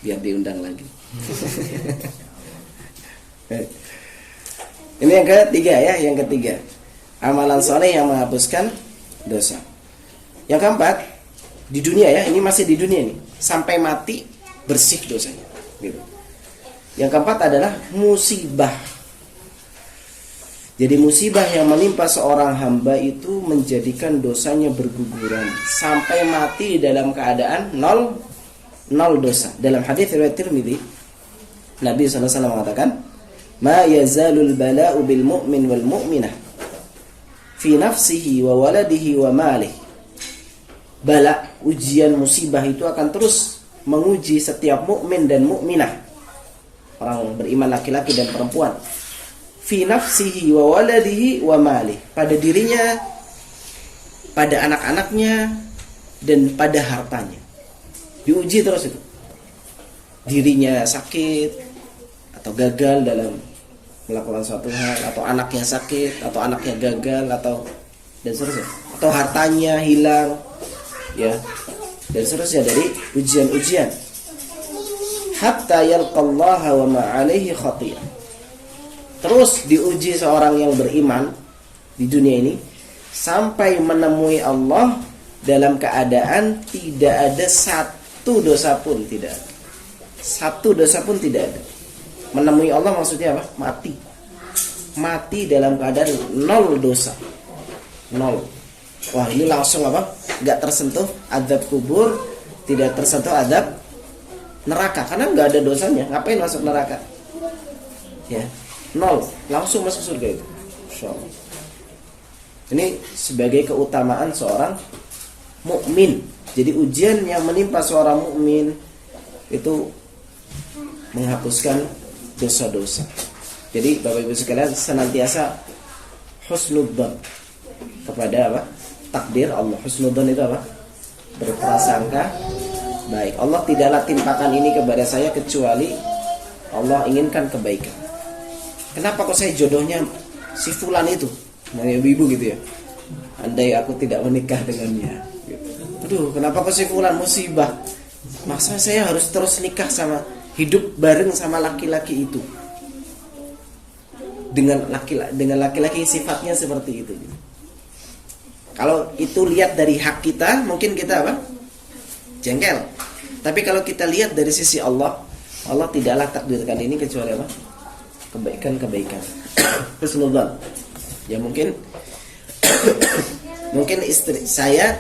Biar diundang lagi. Ini yang ketiga ya, yang ketiga. Amalan soleh yang menghapuskan dosa. Yang keempat, di dunia ya, ini masih di dunia nih. Sampai mati bersih dosanya. Gitu. Yang keempat adalah musibah. Jadi musibah yang menimpa seorang hamba itu menjadikan dosanya berguguran sampai mati dalam keadaan nol dosa. Dalam hadis riwayat Tirmidzi, Nabi SAW mengatakan, "Ma yazalul bala'u bil mu'min wal mu'minah fi nafsihi wa waladihi wa malih." Bala, ujian musibah itu akan terus menguji setiap mukmin dan mukminah, orang beriman laki-laki dan perempuan. Fi nafsihi wa waladihi wa malih, pada dirinya, pada anak-anaknya, dan pada hartanya. Diuji terus itu. Dirinya sakit atau gagal dalam melakukan suatu hal, atau anaknya sakit, atau anaknya gagal, atau dan seterusnya, atau hartanya hilang, ya, dan seterusnya dari ujian-ujian. Hatta yalqallaha wa ma 'alaihi khati'ah. Terus diuji seorang yang beriman di dunia ini sampai menemui Allah dalam keadaan tidak ada satu dosa pun, tidak ada. Satu dosa pun tidak ada. Menemui Allah maksudnya apa? Mati. Mati dalam keadaan nol dosa. Nol. Wah, ini langsung apa? Gak tersentuh azab kubur, tidak tersentuh azab neraka, karena gak ada dosanya. Ngapain masuk neraka? Ya, nol, langsung masuk surga itu. Insyaallah. Ini sebagai keutamaan seorang mukmin. Jadi ujian yang menimpa seorang mukmin itu menghapuskan dosa-dosa. Jadi Bapak Ibu sekalian, senantiasa husnudzon kepada apa? Takdir Allah. Husnudzon itu apa? Berprasangka baik. Allah tidaklah timpakan ini kepada saya kecuali Allah inginkan kebaikan. Kenapa kok saya jodohnya si fulan itu? Nah, ibu gitu ya. Andai aku tidak menikah dengannya. Aduh, kenapa kok si fulan musibah? Maksudnya saya harus terus nikah sama, hidup bareng sama laki-laki itu. Dengan laki-laki sifatnya seperti itu. Kalau itu lihat dari hak kita, mungkin kita apa? Jengkel. Tapi kalau kita lihat dari sisi Allah, Allah tidaklah takdirkan ini kecuali apa? Kebaikan-kebaikan. Husnudzon. Ya mungkin mungkin istri saya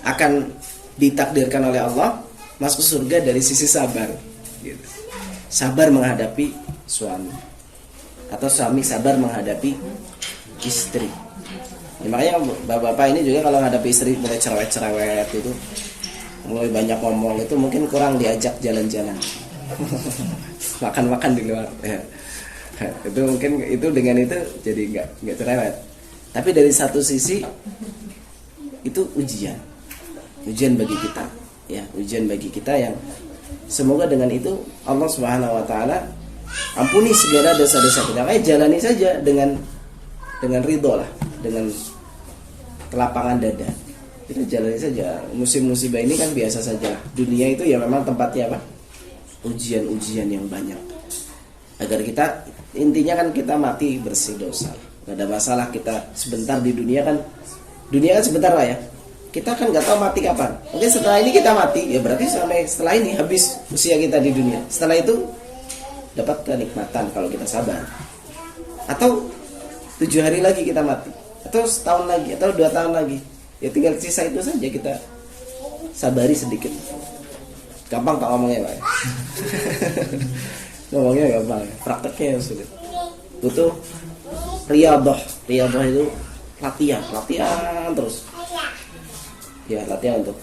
akan ditakdirkan oleh Allah masuk surga dari sisi sabar. Gitu. Sabar menghadapi suami, atau suami sabar menghadapi istri. Ya, makanya bapak-bapak ini juga kalau menghadapi istri mulai cerewet itu, mulai banyak ngomong itu, mungkin kurang diajak jalan-jalan. Makan-makan di luar. Ya. Itu mungkin itu dengan itu jadi nggak cerewet. Tapi dari satu sisi itu ujian bagi kita, ya, ujian bagi kita yang semoga dengan itu Allah Subhanahu Wa Taala ampuni segala dosa-dosa kita. Kayak jalani saja dengan ridho lah, dengan kelapangan dada. Kita jalani saja. Musim musibah ini kan biasa saja. Dunia itu ya memang tempatnya apa? Ujian-ujian yang banyak. Agar kita, intinya kan kita mati bersih dosa. Gak ada masalah kita sebentar di dunia kan. Dunia kan sebentar lah ya. Kita kan gak tahu mati kapan. Mungkin setelah ini kita mati, ya berarti setelah ini habis usia kita di dunia. Setelah itu dapat kenikmatan kalau kita sabar. Atau 7 hari lagi kita mati, atau setahun lagi, atau 2 tahun lagi. Ya tinggal sisa itu saja kita sabari sedikit. Gampang tak ngomongnya Pak? Ngomongnya gampang, prakteknya yang sulit. Butuh riyadhah. Riyadhah itu latihan terus. Ya, latihan untuk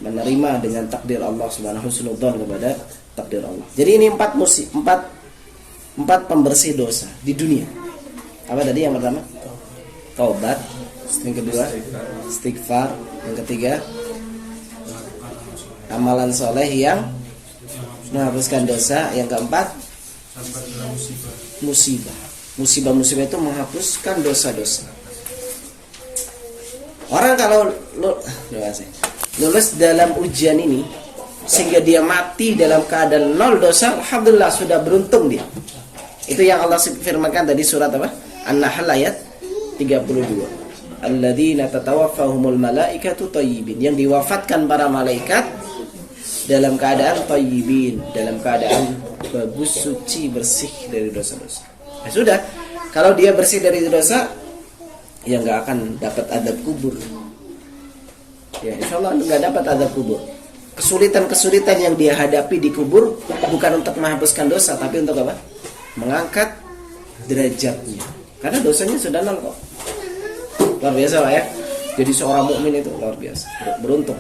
menerima dengan takdir Allah Subhanahu husnudzon kepada takdir Allah. Jadi ini empat pembersih dosa di dunia. Apa tadi yang pertama? Taubat. Yang kedua, istighfar. Yang ketiga, amalan soleh yang menghapuskan dosa. Yang keempat, musibah. Musibah itu menghapuskan dosa-dosa. Orang kalau lulus dalam ujian ini sehingga dia mati dalam keadaan nol dosa, alhamdulillah sudah beruntung dia. Itu yang Allah firmankan tadi surat apa? An-Nahl ayat 32. Alladzina tatawaffahumul malaikatu thayyibin, yang diwafatkan para malaikat dalam keadaan thayyibin, dalam keadaan bagus, suci, bersih dari dosa-dosa. Nah, sudah, kalau dia bersih dari dosa, ya nggak akan dapat adab kubur. Ya, insyaallah nggak dapat adab kubur. Kesulitan-kesulitan yang dia hadapi di kubur bukan untuk menghapuskan dosa, tapi untuk apa? Mengangkat derajatnya. Karena dosanya sudah nol kok. Luar biasa Pak ya. Jadi seorang mukmin itu luar biasa, beruntung.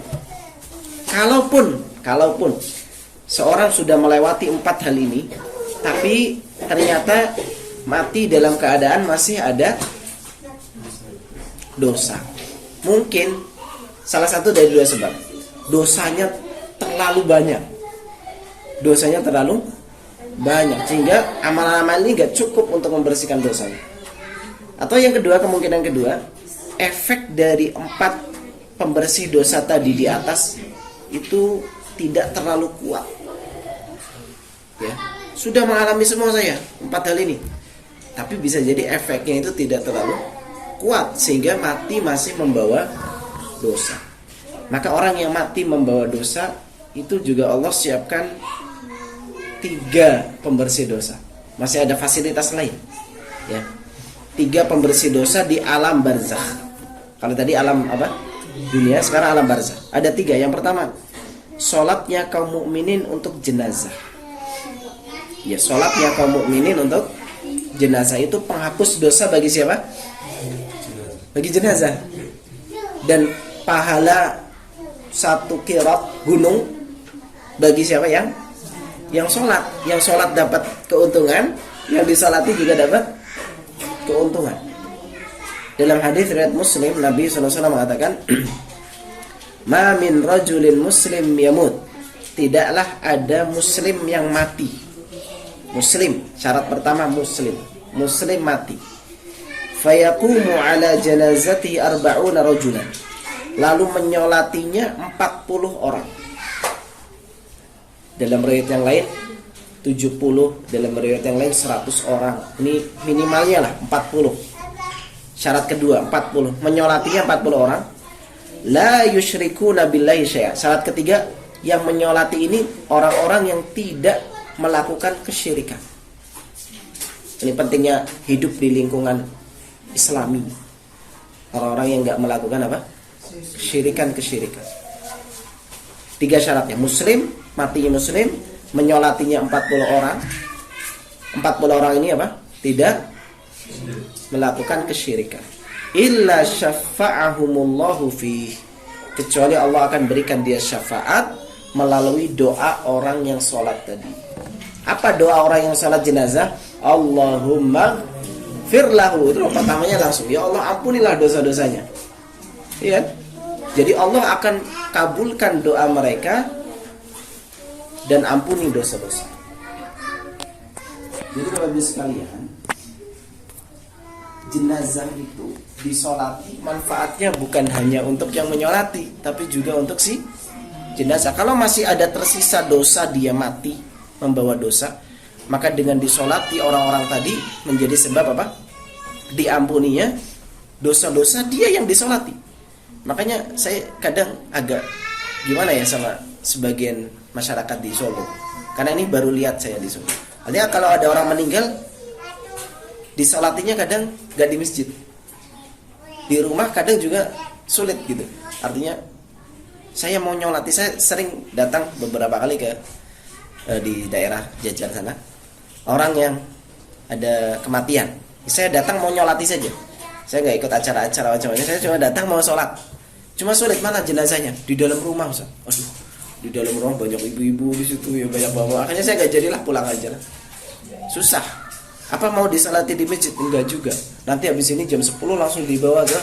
Kalaupun seorang sudah melewati 4 hal ini, tapi ternyata mati dalam keadaan masih ada dosa. Mungkin salah satu dari dua sebab. Dosanya terlalu banyak. Sehingga amalan-amalan ini gak cukup untuk membersihkan dosanya. Atau yang kedua, kemungkinan kedua, efek dari 4 pembersih dosa tadi di atas itu tidak terlalu kuat. Ya, sudah mengalami semua saya 4 hal ini, tapi bisa jadi efeknya itu tidak terlalu kuat sehingga mati masih membawa dosa. Maka orang yang mati membawa dosa itu juga Allah siapkan 3 pembersih dosa. Masih ada fasilitas lain. Ya. 3 pembersih dosa di alam barzakh. Kalau tadi alam apa? Dunia, sekarang alam barzakh. Ada 3. Yang pertama, sholatnya kaum mukminin untuk jenazah. Ya, sholatnya kaum mukminin untuk jenazah itu penghapus dosa bagi siapa? Bagi jenazah. Dan pahala 1 qirat gunung bagi siapa yang sholat. Yang sholat dapat keuntungan, yang disolati juga dapat keuntungan. Dalam hadis riwayat Muslim, Nabi SAW mengatakan, "Ma min rajulin muslim yamut." Tidaklah ada muslim yang mati. Muslim, syarat pertama muslim. Muslim mati. Fayaqumu ala janazatihi 40 rajulan. Lalu menyolatinya 40 orang. Dalam riwayat yang lain 70, dalam riwayat yang lain 100 orang. Ini minimalnya lah 40. Syarat kedua 40, menyolatinya 40 orang. La yusyrikuna billahi syai'a. Syarat ketiga, yang menyolati ini orang-orang yang tidak melakukan kesyirikan. Ini pentingnya hidup di lingkungan Islami. Orang-orang yang enggak melakukan apa? Kesyirikan. 3 syaratnya, muslim, matinya muslim, menyolatinya 40 orang. 40 orang ini apa? Tidak melakukan kesyirikan. Illa syafa'ahumullahu fi. Kecuali Allah akan berikan dia syafaat melalui doa orang yang sholat tadi. Apa doa orang yang sholat jenazah? Allahumma firlahu. Itu pertamanya langsung, ya Allah ampunilah dosa-dosanya. Iya. Jadi Allah akan kabulkan doa mereka dan ampuni dosa-dosa. Jadi Bapak-Ibu sekalian, jenazah itu disolati, manfaatnya bukan hanya untuk yang menyolati, tapi juga untuk si jenazah. Kalau masih ada tersisa dosa, dia mati membawa dosa, maka dengan disolati orang-orang tadi menjadi sebab apa? Diampuninya dosa-dosa dia yang disolati. Makanya saya kadang agak gimana ya sama sebagian masyarakat di Solo, karena ini baru lihat saya di Solo. Artinya kalau ada orang meninggal, disolatinya kadang gak di masjid, di rumah kadang juga sulit gitu. Artinya saya mau nyolati, saya sering datang beberapa kali ke di daerah Jajar sana, orang yang ada kematian. Saya datang mau nyolati saja. Saya nggak ikut acara-acara macam-macam. Saya cuma datang mau sholat. Cuma sulit, mana jenazahnya? Di dalam rumah, Ustaz. Aduh, di dalam rumah banyak ibu-ibu di situ, ya banyak bapak. Akhirnya saya nggak jadilah, pulang aja lah. Susah. Apa mau disalati di masjid? Enggak juga. Nanti habis ini jam 10 langsung dibawa ke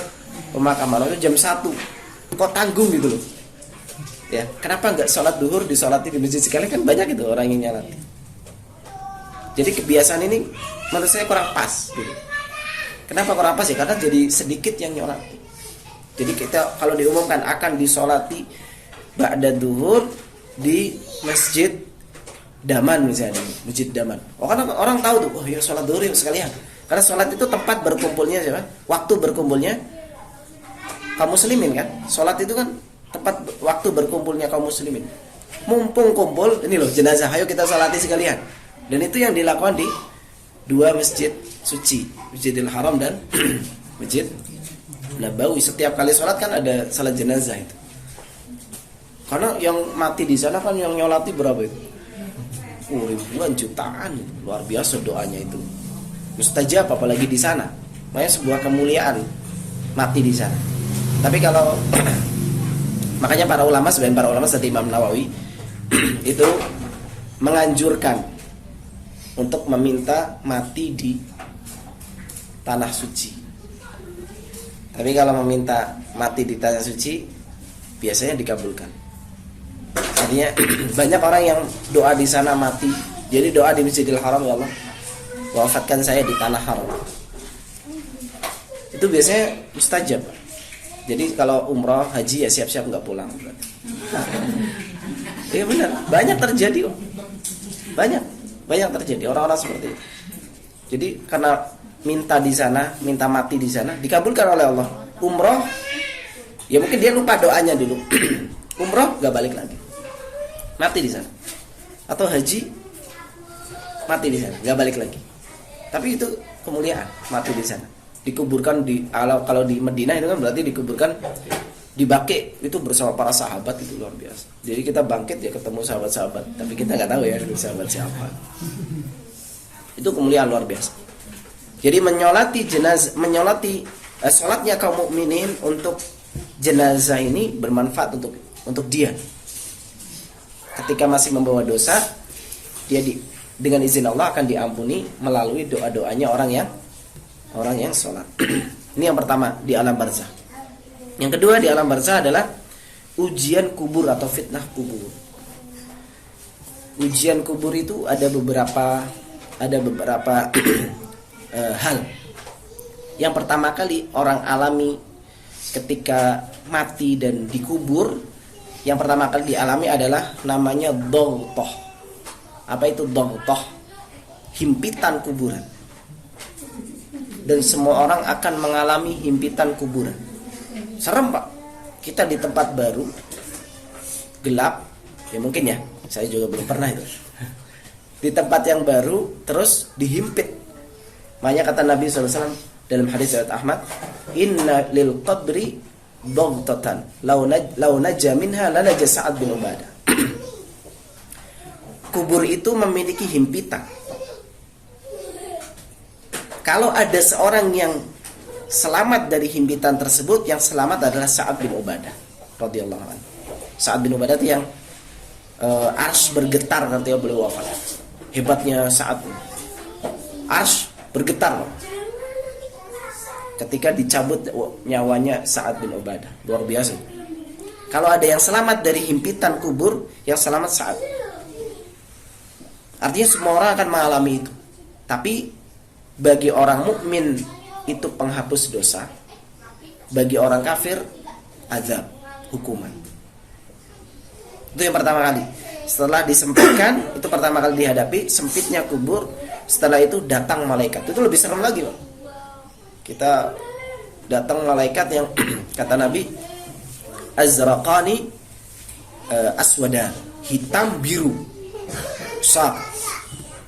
pemakaman. Itu jam 1. Kok tanggung gitu loh. Ya, kenapa nggak sholat duhur disolati di masjid sekali, kan banyak itu orang yang nyolati. Jadi kebiasaan ini menurut saya kurang pas gitu. Kenapa kurang pas ya? Karena jadi sedikit yang nyolati. Jadi kita kalau diumumkan akan disolati ba'da duhur di masjid Daman misalnya, masjid Daman. Karena orang tahu tuh, oh ya sholat duhur ya sekalian. Karena sholat itu tempat berkumpulnya siapa? Waktu berkumpulnya kaum muslimin kan. Sholat itu kan tempat waktu berkumpulnya kaum muslimin. Mumpung kumpul, ini loh jenazah, ayo kita sholati sekalian. Dan itu yang dilakukan di dua masjid suci, Masjidil Haram dan Masjid Nabawi. Setiap kali sholat kan ada salat jenazah itu. Karena yang mati di sana kan yang nyolati berapa itu? Ribuan, jutaan, luar biasa doanya itu. Mustajab apalagi di sana. Makanya sebuah kemuliaan mati di sana. Tapi kalau makanya para ulama, sebagian para ulama seperti Imam Nawawi itu menganjurkan untuk meminta mati di tanah suci. Tapi kalau meminta mati di tanah suci biasanya dikabulkan. Artinya banyak orang yang doa di sana mati. Jadi doa di Masjidil Haram, ya Allah, wafatkan saya di tanah haram. Itu biasanya mustajab. Jadi kalau umrah, haji ya siap-siap nggak pulang. Iya benar, banyak terjadi kok. Banyak terjadi orang-orang seperti itu. Jadi karena minta di sana, minta mati di sana, dikabulkan oleh Allah. Umrah, ya mungkin dia lupa doanya dulu. Umrah nggak balik lagi, mati di sana. Atau haji, mati di sana, nggak balik lagi. Tapi itu kemuliaan, mati di sana. Dikuburkan di kalau di Madinah itu kan berarti dikuburkan di Baqi itu bersama para sahabat, itu luar biasa. Jadi kita bangkit ya ketemu sahabat-sahabat, tapi kita nggak tahu ya sahabat siapa. Itu kemuliaan luar biasa. Jadi menyolati sholatnya kaum mukminin untuk jenazah ini bermanfaat untuk dia. Ketika masih membawa dosa, dia dengan izin Allah akan diampuni melalui doa-doanya orang yang sholat. Ini yang pertama di alam barzah. Yang kedua di alam barzah adalah ujian kubur atau fitnah kubur. Ujian kubur itu ada beberapa hal. Yang pertama kali orang alami ketika mati dan dikubur, yang pertama kali dialami adalah namanya dhaghthah. Apa itu dhaghthah? Himpitan kuburan. Dan semua orang akan mengalami himpitan kuburan. Serem Pak. Kita di tempat baru, gelap, ya mungkin ya. Saya juga belum pernah itu. Di tempat yang baru, terus dihimpit. Makanya kata Nabi SAW dalam hadis riwayat Ahmad, Inna lil qabri daghtatan, law naja minha lanaja Sa'ad bin Ubadah. Kubur itu memiliki himpitan. Kalau ada seorang yang selamat dari himpitan tersebut, yang selamat adalah Sa'ad bin Ubadah radhiyallahu anhu. Sa'ad bin Ubadah itu yang arsy bergetar ketika beliau wafat. Hebatnya Sa'ad. Arsy bergetar ketika dicabut nyawanya Sa'ad bin Ubadah. Luar biasa. Kalau ada yang selamat dari himpitan kubur, yang selamat Sa'ad. Artinya semua orang akan mengalami itu. Tapi bagi orang mukmin itu penghapus dosa. Bagi orang kafir azab, hukuman. Itu yang pertama kali. Setelah disempitkan, itu pertama kali dihadapi sempitnya kubur. Setelah itu datang malaikat. Itu lebih serem lagi, Pak. Kita datang malaikat yang kata Nabi azraqani aswada, hitam biru.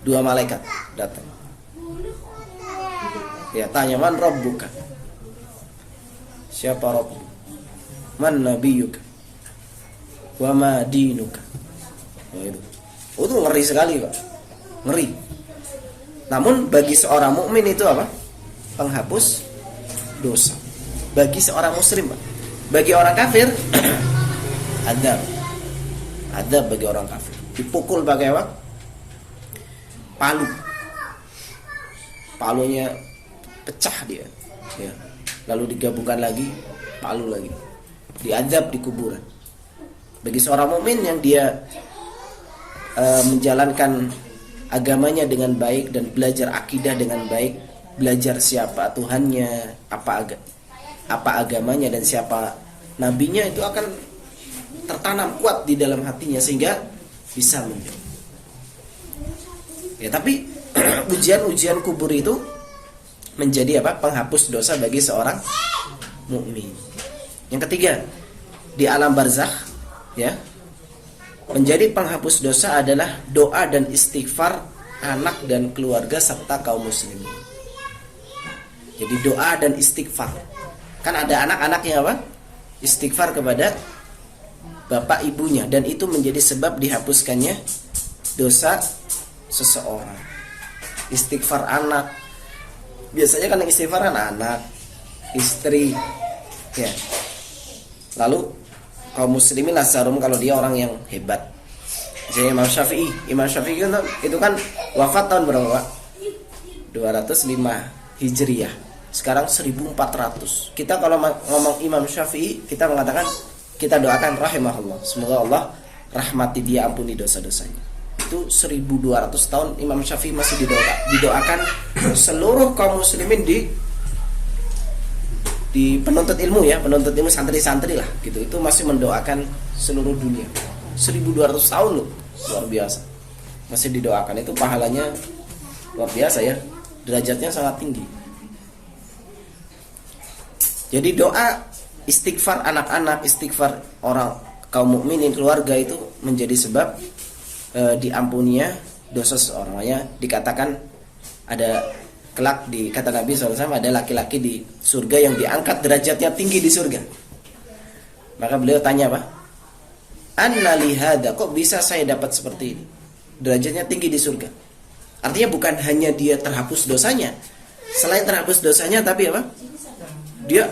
Dua malaikat datang. Ya, tanya man rabbuka? Siapa Rabb? Man nabiyuka? Wa ma dinuka? Ya, itu. Oh, itu ngeri sekali, Pak. Ngeri. Namun bagi seorang mukmin itu apa? Penghapus dosa. Bagi seorang muslim, Pak. Bagi orang kafir adab bagi orang kafir. Dipukul pakai apa? Palu. Palunya pecah dia. Ya. Lalu digabungkan lagi, palu lagi. Diadab di kuburan. Bagi seorang mukmin yang dia menjalankan agamanya dengan baik dan belajar akidah dengan baik, belajar siapa Tuhannya, apa agamanya dan siapa nabinya, itu akan tertanam kuat di dalam hatinya sehingga bisa menjauh. Ya, tapi ujian-ujian kubur itu menjadi apa? Penghapus dosa bagi seorang mukmin. Yang ketiga, di alam barzakh, ya, menjadi penghapus dosa adalah doa dan istighfar anak dan keluarga serta kaum muslimin. Jadi doa dan istighfar. Kan ada anak-anak yang apa? Istighfar kepada bapak ibunya, dan itu menjadi sebab dihapuskannya dosa seseorang. Istighfar anak. Biasanya kan yang istighfar kan anak, istri, ya. Lalu kaum muslimin lasarum kalau dia orang yang hebat. Misalnya Imam Syafi'i itu kan wafat tahun berapa, Pak? 205 Hijriah. Sekarang 1400. Kita kalau ngomong Imam Syafi'i, kita mengatakan, kita doakan rahimahullah, semoga Allah rahmati dia, ampuni dosa-dosanya. Itu 1200 tahun Imam Syafi'i masih didoakan seluruh kaum muslimin di penuntut ilmu, ya, penuntut ilmu, santri-santri lah gitu. Itu masih mendoakan seluruh dunia. 1200 tahun loh, luar biasa. Masih didoakan, itu pahalanya luar biasa, ya. Derajatnya sangat tinggi. Jadi doa, istighfar anak-anak, istighfar orang kaum mukminin, keluarga, itu menjadi sebab diampuninya dosa seseorang. Makanya dikatakan ada kelak, di kata Nabi SAW, ada laki-laki di surga yang diangkat derajatnya tinggi di surga. Maka beliau tanya, apa? Anna lihada, kok bisa saya dapat seperti ini? Derajatnya tinggi di surga. Artinya bukan hanya dia terhapus dosanya, selain terhapus dosanya, tapi apa? Dia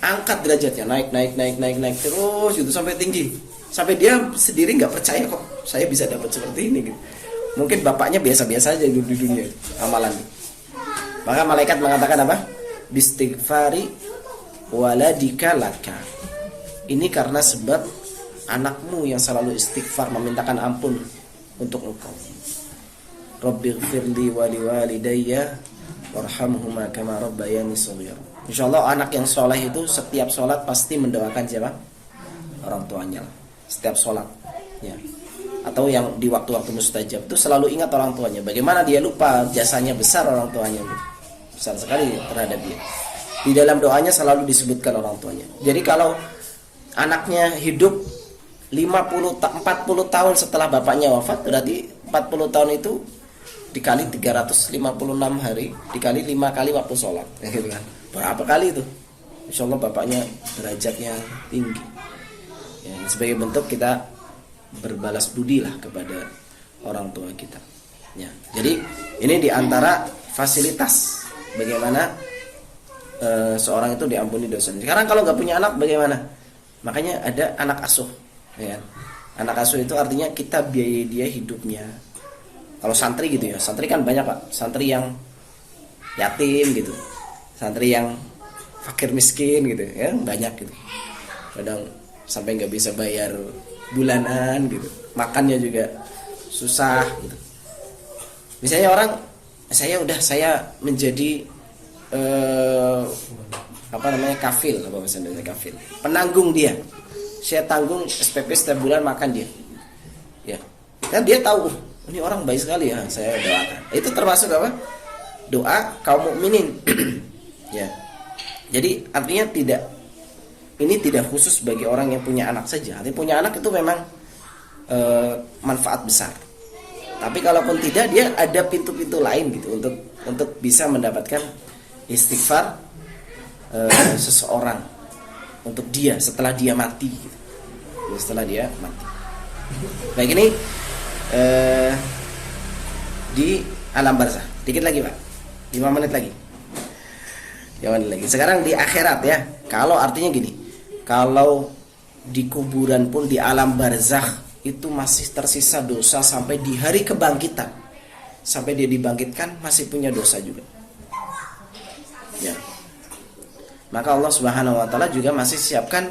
angkat derajatnya, naik terus gitu sampai tinggi, sampai dia sendiri nggak percaya kok saya bisa dapat seperti ini gitu. Mungkin bapaknya biasa-biasa aja di dunia amalan. Maka malaikat mengatakan apa? Bistighfari waladika laka. Ini karena sebab anakmu yang selalu istighfar, memintakan ampun untuk engkau. Rabbighfirli wa liwalidayya warhamhuma kama rabbayani shaghira. Insyaallah anak yang soleh itu setiap sholat pasti mendoakan siapa? Orang tuanya lah. Setiap sholat, ya. Atau yang di waktu-waktu mustajab itu selalu ingat orang tuanya. Bagaimana dia lupa jasanya besar orang tuanya, besar sekali terhadap dia. Di dalam doanya selalu disebutkan orang tuanya. Jadi kalau anaknya hidup 40 tahun setelah bapaknya wafat, berarti 40 tahun itu dikali 356 hari, dikali 5 kali waktu sholat, gitu kan. Berapa kali itu? Insyaallah bapaknya derajatnya tinggi. Ya, sebagai bentuk kita berbalas budi lah kepada orang tua kita. Ya, jadi ini diantara fasilitas bagaimana seorang itu diampuni dosanya. Sekarang kalau nggak punya anak bagaimana? Makanya ada anak asuh. Ya. Anak asuh itu artinya kita biayai dia hidupnya. Kalau santri gitu ya, santri kan banyak, Pak. Santri yang yatim gitu, santri yang fakir miskin gitu, ya banyak gitu. Kadang sampai nggak bisa bayar bulanan gitu, makannya juga susah gitu. Misalnya orang, saya menjadi kafil, apa bahasa Indonesia kafil, penanggung dia. Saya tanggung SPP setiap bulan makan dia. Ya, kan dia tahu ini orang baik sekali, ya, saya doakan. Itu termasuk apa? Doa kaum mukminin. Ya. Jadi artinya ini tidak khusus bagi orang yang punya anak saja. Artinya punya anak itu memang manfaat besar. Tapi kalaupun tidak, dia ada pintu-pintu lain gitu untuk bisa mendapatkan istighfar seseorang untuk dia setelah dia mati gitu. Setelah dia mati. Baik, ini di alam barzah. Dikit lagi Pak, 5 menit lagi. 5 menit lagi. Sekarang di akhirat ya. Kalau artinya gini, kalau di kuburan pun di alam barzakh itu masih tersisa dosa sampai di hari kebangkitan. Sampai dia dibangkitkan masih punya dosa juga. Ya. Maka Allah Subhanahu wa taala juga masih siapkan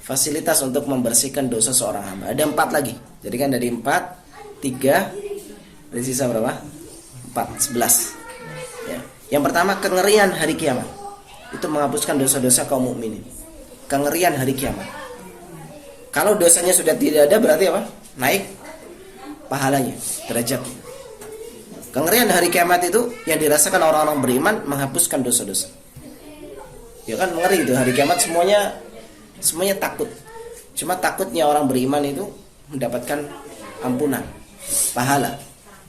fasilitas untuk membersihkan dosa seorang hamba. Ada 4 lagi. Jadi kan dari 4, 3, dari sisa berapa? 4, 11. Ya. Yang pertama kengerian hari kiamat. Itu menghapuskan dosa-dosa kaum mukminin. Kengerian hari kiamat. Kalau dosanya sudah tidak ada berarti apa? Naik pahalanya, derajatnya. Kengerian hari kiamat itu yang dirasakan orang-orang beriman menghapuskan dosa-dosa. Ya kan ngeri itu hari kiamat, semuanya takut. Cuma takutnya orang beriman itu mendapatkan ampunan, pahala.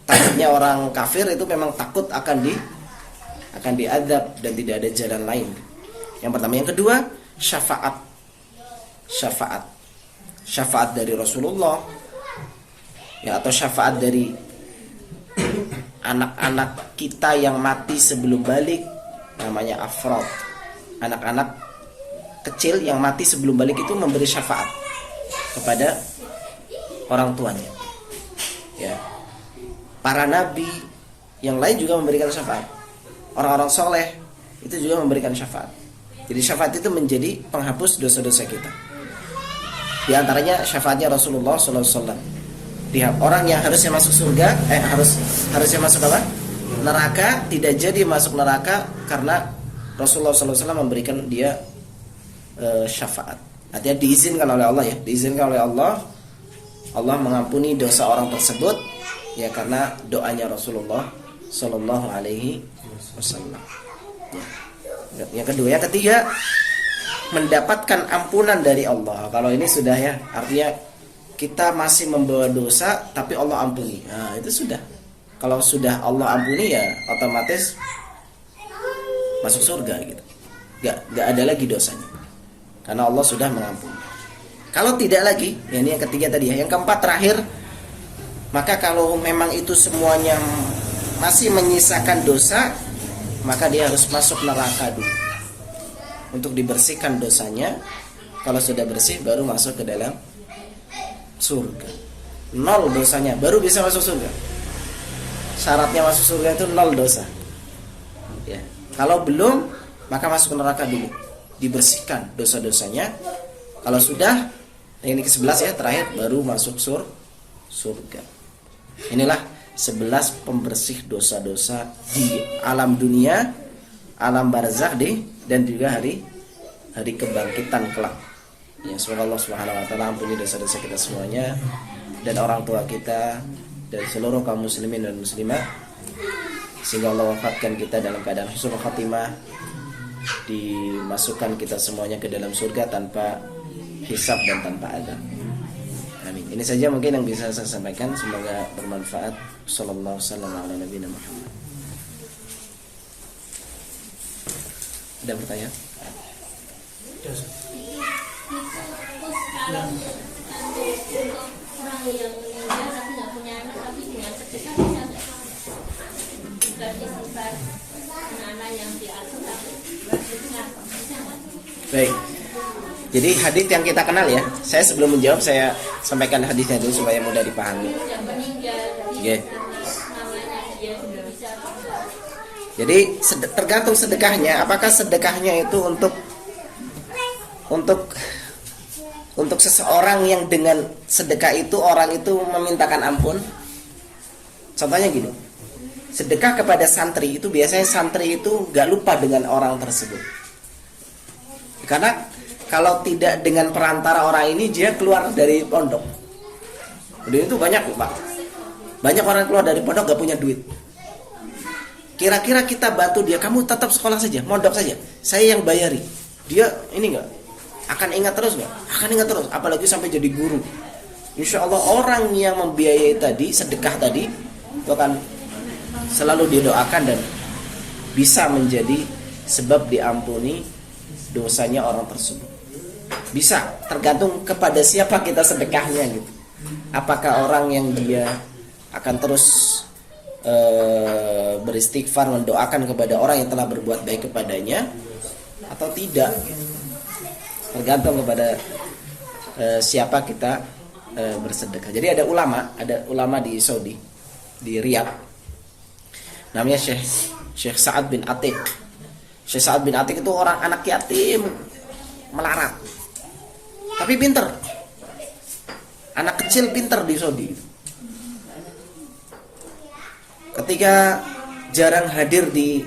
Takutnya orang kafir itu memang takut akan diazab dan tidak ada jalan lain. Yang pertama, yang kedua, syafaat dari Rasulullah ya, atau syafaat dari anak-anak kita yang mati sebelum balik, namanya afrod. Anak-anak kecil yang mati sebelum balik itu memberi syafaat kepada orang tuanya ya. Para nabi yang lain juga memberikan syafaat. Orang-orang soleh itu juga memberikan syafaat. Jadi syafaat itu menjadi penghapus dosa-dosa kita. Di antaranya syafaatnya Rasulullah SAW. Orang yang harusnya masuk surga, harusnya masuk apa? Neraka, tidak jadi masuk neraka karena Rasulullah SAW memberikan dia syafaat. Artinya diizinkan oleh Allah ya, diizinkan oleh Allah. Allah mengampuni dosa orang tersebut ya karena doanya Rasulullah Sallallahu Alaihi Wasallam. Ya. Yang kedua, yang ketiga, mendapatkan ampunan dari Allah. Kalau ini sudah ya, artinya kita masih membawa dosa tapi Allah ampuni. Nah, itu sudah. Kalau sudah Allah ampuni ya otomatis masuk surga gitu. Gak ada lagi dosanya. Karena Allah sudah mengampuni. Kalau tidak lagi, ya ini yang ketiga tadi ya. Yang keempat terakhir, maka kalau memang itu semuanya masih menyisakan dosa, maka dia harus masuk neraka dulu untuk dibersihkan dosanya. Kalau sudah bersih baru masuk ke dalam surga. 0 dosanya baru bisa masuk surga. Syaratnya masuk surga itu 0 dosa ya. Kalau belum, maka masuk ke neraka dulu, dibersihkan dosa-dosanya. Kalau sudah, ini ke-11 ya, terakhir baru masuk surga. Inilah 11 pembersih dosa-dosa di alam dunia, alam barzakh dan juga hari kebangkitan kelak. Ya, semoga Allah Subhanahu wa taala ampuni dosa-dosa kita semuanya dan orang tua kita dan seluruh kaum muslimin dan muslimat, sehingga Allah wafatkan kita dalam keadaan husnul khatimah, dimasukkan kita semuanya ke dalam surga tanpa hisab dan tanpa azab. Amin. Ini saja mungkin yang bisa saya sampaikan, semoga bermanfaat. Sallallahu alaihi wasallam. Ada pertanyaan? Orang yang meninggal tapi nggak punya anak, tapi dengan sedekah bisa nggak? Beristighfar anak-anak yang diasuh tapi bersedekah bisa nggak? Baik. Jadi hadits yang kita kenal ya. Saya sebelum menjawab saya sampaikan hadisnya dulu supaya mudah dipahami. Yang meninggal Yeah. namanya dia sudah bisa. Jadi tergantung sedekahnya. Apakah sedekahnya itu untuk seseorang yang dengan sedekah itu orang itu memintakan ampun? Contohnya gini, sedekah kepada santri itu biasanya santri itu gak lupa dengan orang tersebut. Karena kalau tidak dengan perantara orang ini, dia keluar dari pondok. Jadi itu banyak Pak. Banyak orang keluar dari pondok gak punya duit. Kira-kira kita bantu dia, kamu tetap sekolah saja, mondok saja, saya yang bayari. Dia ini gak? Akan ingat terus gak? Akan ingat terus, apalagi sampai jadi guru. Insya Allah orang yang membiayai tadi, sedekah tadi, itu akan selalu didoakan dan bisa menjadi sebab diampuni dosanya orang tersebut. Bisa, tergantung kepada siapa kita sedekahnya gitu. Apakah orang yang dia akan terus beristighfar, mendoakan kepada orang yang telah berbuat baik kepadanya atau tidak? Tergantung kepada siapa kita bersedekah. Jadi ada ulama di Saudi, di Riyadh, namanya Syekh Sa'ad bin Atiq. Syekh Sa'ad bin Atiq itu orang anak yatim melarat, tapi pinter, anak kecil pinter di Saudi. Ketika jarang hadir di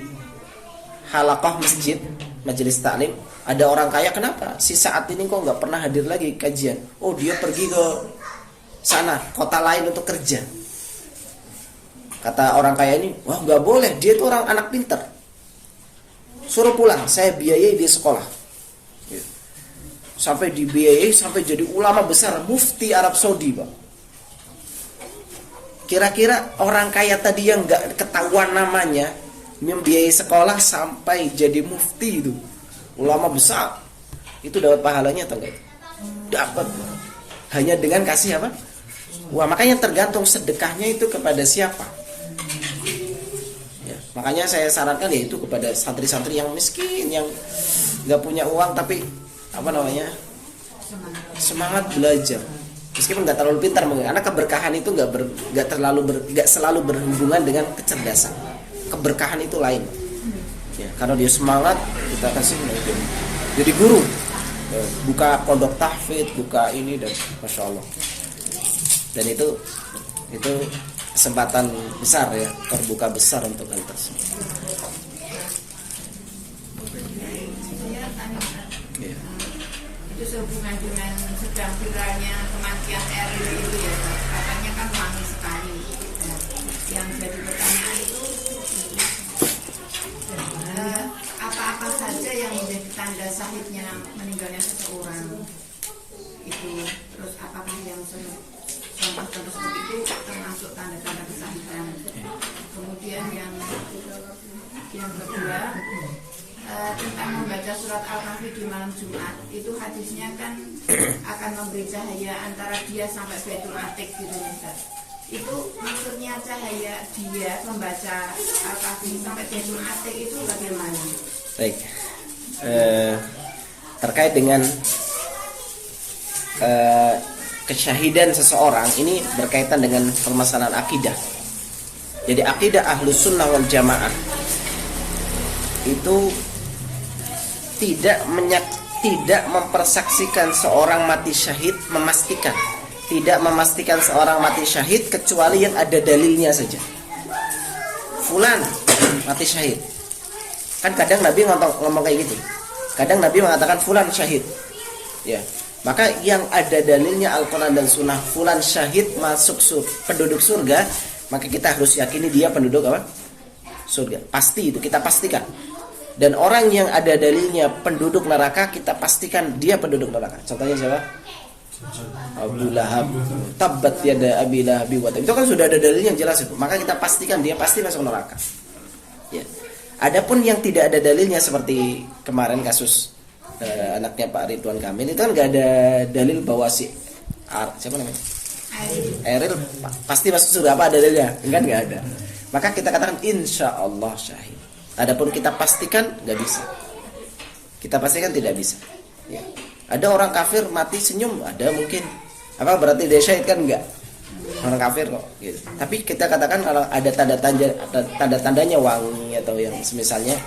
halaqah masjid, majelis taklim, ada orang kaya, kenapa si Sa'ad ini kok nggak pernah hadir lagi kajian? Oh, dia pergi ke sana, kota lain untuk kerja. Kata orang kaya ini, wah nggak boleh, dia itu orang anak pinter, suruh pulang, saya biayai dia sekolah, sampai dibiayai sampai jadi ulama besar, mufti Arab Saudi, Pak. Kira-kira orang kaya tadi yang nggak ketahuan namanya membiayai sekolah sampai jadi mufti, itu ulama besar, itu dapat pahalanya atau enggak? Dapat, hanya dengan kasih apa? Wah, makanya tergantung sedekahnya itu kepada siapa. Ya, makanya saya sarankan yaitu kepada santri-santri yang miskin, yang nggak punya uang tapi apa namanya, semangat belajar. Meskipun nggak terlalu pintar mungkin, karena keberkahan itu nggak selalu berhubungan dengan kecerdasan. Keberkahan itu lain. Ya, karena dia semangat, kita kasih jadi guru, buka pondok tahfidz, buka ini, dan masya Allah. Dan itu kesempatan besar ya, terbuka besar untuk hal tersebut. Ya. Itu sehubungan dengan sedang viralnya kematian Eril itu ya, katanya kan wangi sekali. Nah, yang jadi pertanyaan itu apa-apa saja yang menjadi tanda sahihnya meninggalnya seseorang itu, terus apakah yang contoh seperti itu termasuk tanda-tanda kesahihan. Kemudian yang kedua, tentang membaca surat Al-Kahfi di malam Jumat, itu hadisnya kan akan memberi cahaya antara dia sampai Baitul Atiq gitu ya Ustaz. Itu maksudnya cahaya dia membaca Al-Kahfi sampai Baitul Atiq itu bagaimana? Baik, terkait dengan kesyahidan seseorang ini berkaitan dengan permasalahan akidah. Jadi akidah Ahlus Sunnah wal Jamaah itu tidak mempersaksikan seorang mati syahid, tidak memastikan seorang mati syahid kecuali yang ada dalilnya saja. Fulan mati syahid. Kan kadang Nabi ngomong kayak gitu. Kadang Nabi mengatakan fulan syahid. Ya. Maka yang ada dalilnya Al-Quran dan Sunnah, fulan syahid masuk penduduk surga, maka kita harus yakini dia penduduk apa? Surga. Pasti itu, kita pastikan. Dan orang yang ada dalilnya penduduk neraka, kita pastikan dia penduduk neraka. Contohnya siapa? Abu Lahab, tabbat yada Abi Lahab wa tab. Itu kan sudah ada dalilnya yang jelas itu. Maka kita pastikan dia pasti masuk neraka. Ya. Adapun yang tidak ada dalilnya seperti kemarin kasus anaknya Pak Ridwan Kamil, itu kan nggak ada dalil bahwa siapa namanya? Eril pasti masuk surga, apa ada dalilnya? Kan nggak ada. Maka kita katakan insya Allah syahid. Adapun kita pastikan nggak bisa. Kita pastikan tidak bisa. Ya. Ada orang kafir mati senyum, ada mungkin. Apa berarti dia syahid? Kan enggak. Orang kafir kok. Gitu. Tapi kita katakan kalau ada tanda-tandanya wangi atau yang semisalnya,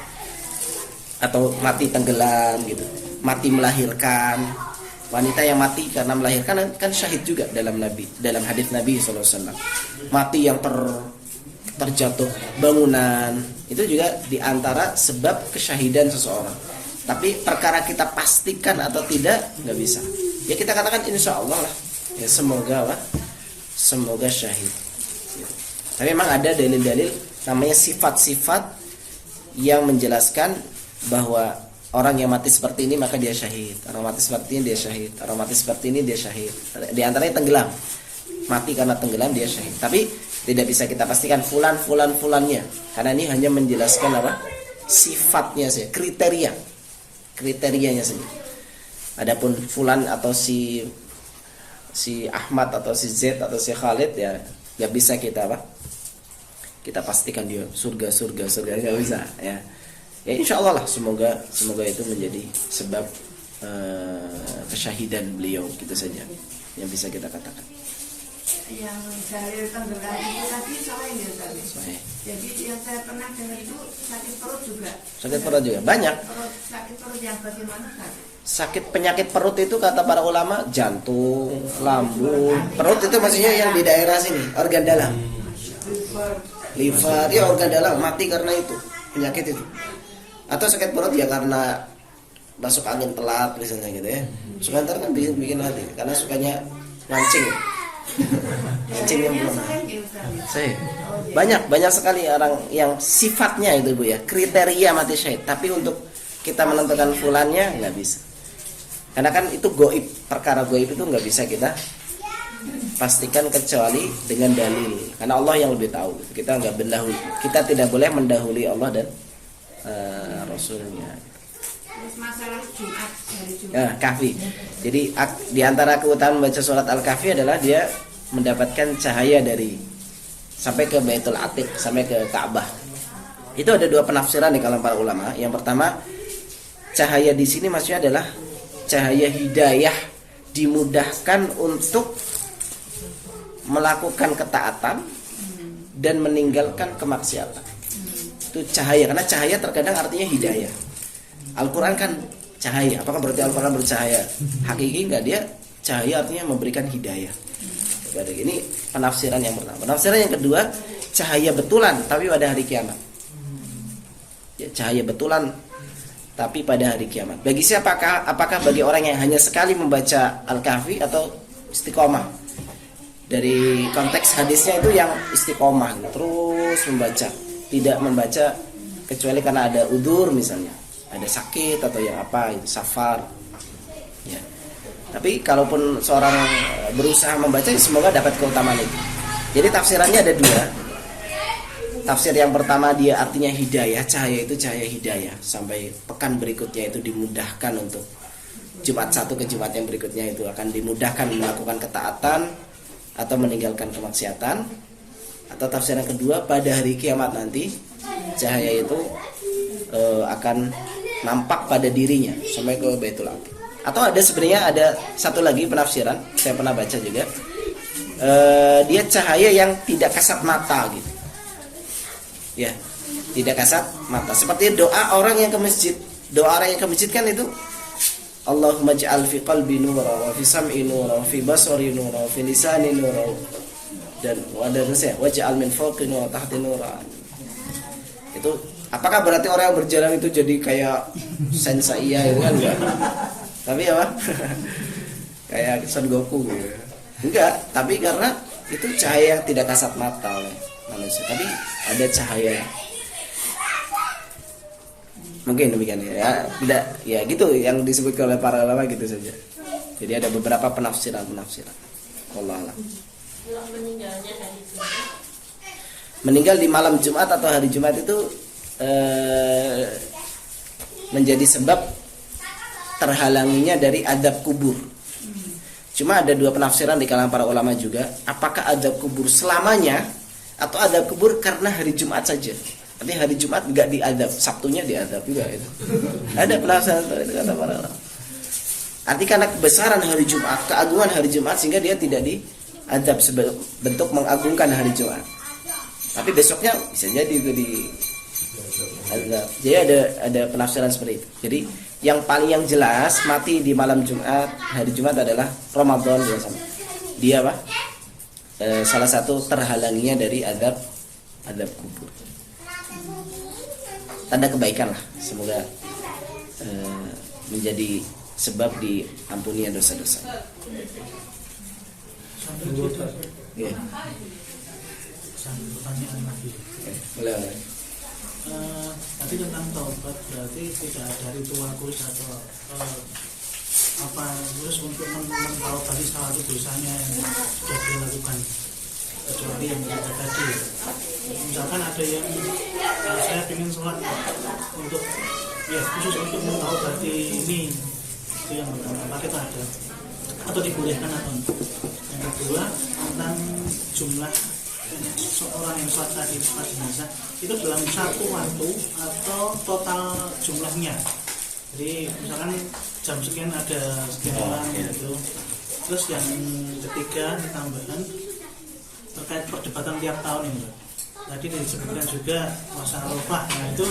atau mati tenggelam gitu, mati melahirkan. Wanita yang mati karena melahirkan kan syahid juga dalam hadis Nabi SAW. Mati yang terjatuh bangunan itu juga diantara sebab kesyahidan seseorang. Tapi perkara kita pastikan atau tidak nggak bisa. Ya kita katakan insya Allah lah. Ya semoga syahid. Ya. Tapi memang ada dalil-dalil namanya sifat-sifat yang menjelaskan bahwa orang yang mati seperti ini maka dia syahid. Orang mati seperti ini dia syahid. Orang mati seperti ini dia syahid. Di antaranya tenggelam. Mati karena tenggelam dia syahid. Tapi tidak bisa kita pastikan fulannya. Karena ini hanya menjelaskan apa? Sifatnya saja, kriterianya saja. Adapun fulan atau si si Ahmad atau si Z atau si Khalid, ya nggak bisa kita apa? Kita pastikan dia surga nggak bisa ya. Ya insya Allah lah, semoga itu menjadi sebab kesyahidan beliau, gitu saja yang bisa kita katakan. Yang dalil tenggelam itu tadi sahih ya tadi. Sahih. Jadi yang saya pernah dengar itu sakit perut juga. Sakit perut juga banyak. Sakit perut yang bagaimana kan? Sakit penyakit perut itu kata para ulama jantung, lambung, perut itu maksudnya yang di daerah sini, organ dalam. Liver, ya organ dalam mati karena itu penyakit itu. Atau sakit perut ya karena masuk angin telat misalnya gitu ya. Sebentar kan bikin hati karena sukanya mancing. Mancing yang belum. Saya banyak sekali orang yang sifatnya itu Bu ya, kriteria mati syahid, tapi untuk kita menentukan fulannya nggak bisa. Karena kan itu goib, perkara goib itu nggak bisa kita pastikan kecuali dengan dalil. Karena Allah yang lebih tahu. Kita nggak mendahului, kita tidak boleh mendahului Allah dan Rasulnya. Terus masalah Jumat, hari Jumat. Nah, kahfi. Jadi di antara keutamaan membaca surat Al-Kahfi adalah dia mendapatkan cahaya dari sampai ke Baitul Atiq, sampai ke Ka'bah. Itu ada dua penafsiran di kalangan para ulama. Yang pertama, cahaya di sini maksudnya adalah cahaya hidayah, dimudahkan untuk melakukan ketaatan dan meninggalkan kemaksiatan. Itu cahaya, karena cahaya terkadang artinya hidayah. Al-Quran kan cahaya. Apakah berarti Al-Quran bercahaya hakiki? Enggak, dia cahaya artinya memberikan hidayah. Ini penafsiran yang pertama. Penafsiran yang kedua, cahaya betulan tapi pada hari kiamat. Ya, cahaya betulan tapi pada hari kiamat. Bagi siapakah? Apakah bagi orang yang hanya sekali membaca Al-Kahfi atau istiqomah? Dari konteks hadisnya itu yang istiqomah, terus membaca, tidak membaca kecuali karena ada udzur misalnya, ada sakit atau yang apa itu safar. Ya. Tapi kalaupun seorang berusaha membaca, semoga dapat keutamaan itu. Jadi tafsirannya ada dua. Tafsir yang pertama dia artinya hidayah, cahaya itu cahaya hidayah. Sampai pekan berikutnya itu dimudahkan untuk Jumat satu ke Jumat yang berikutnya itu akan dimudahkan melakukan ketaatan atau meninggalkan kemaksiatan. Atau tafsir yang kedua, pada hari kiamat nanti cahaya itu akan nampak pada dirinya sampai ke Baitul Atiq. Atau ada sebenarnya ada satu lagi penafsiran, saya pernah baca juga, dia cahaya yang tidak kasat mata gitu. Ya, tidak kasat mata. Seperti doa orang yang ke masjid. Doa orang yang ke masjid kan itu Allahumma ja'al fi qalbi nura wa fi sam'i nura wa fi basari nura wa fi lisani nura dan wadarnya waj'al min fawqi nura tahti nura. Itu apakah berarti orang yang berjalan itu jadi kayak sensei itu kan enggak? Tapi apa? Kayak Son Goku gitu. Enggak, tapi karena itu cahaya yang tidak kasat mata oleh manusia, tapi ada cahaya. Mungkin demikian ya. Tidak ya gitu yang disebutkan oleh para ulama gitu saja. Jadi ada beberapa penafsiran. Wallahu a'lam. Meninggal di malam Jumat atau hari Jumat itu menjadi sebab terhalanginya dari adab kubur. Cuma ada dua penafsiran di kalangan para ulama juga. Apakah adab kubur selamanya atau adab kubur karena hari Jumat saja? Tapi hari Jumat enggak diadab, Sabtunya diadab juga itu. Ada penafsiran itu kata para ulama. Arti karena kebesaran hari Jumat, keagungan hari Jumat sehingga dia tidak diadab sebagai bentuk mengagungkan hari Jumat. Tapi besoknya bisa jadi itu di adab. Jadi ada penafsiran seperti itu. Jadi yang paling yang jelas mati di malam Jumat, hari Jumat adalah Ramadan biasanya. Dia apa? Salah satu terhalanginya dari adab kubur. Tanda kebaikan lah. Semoga menjadi sebab diampuni dosa-dosa. Ya. Sambil pertanyaan lagi. Boleh. Tadi tentang taubat berarti tidak ada ritual khusus atau apa terus untuk mentaubati salah satu dosanya yang sudah dilakukan, kecuali yang kita tadi. Misalkan ada yang saya ingin sholat untuk ya khusus untuk mentaubati ini, itu yang pertama, apa kita ada atau dibolehkan atau kedua tentang jumlah seorang yang sholat tadi sholat jenazah itu dalam satu waktu atau total jumlahnya. Jadi misalkan jam sekian ada sekian orang gitu. Terus yang ketiga tambahan terkait perdebatan tiap tahun ini. Tadi disebutkan juga masa Arafah. Nah itu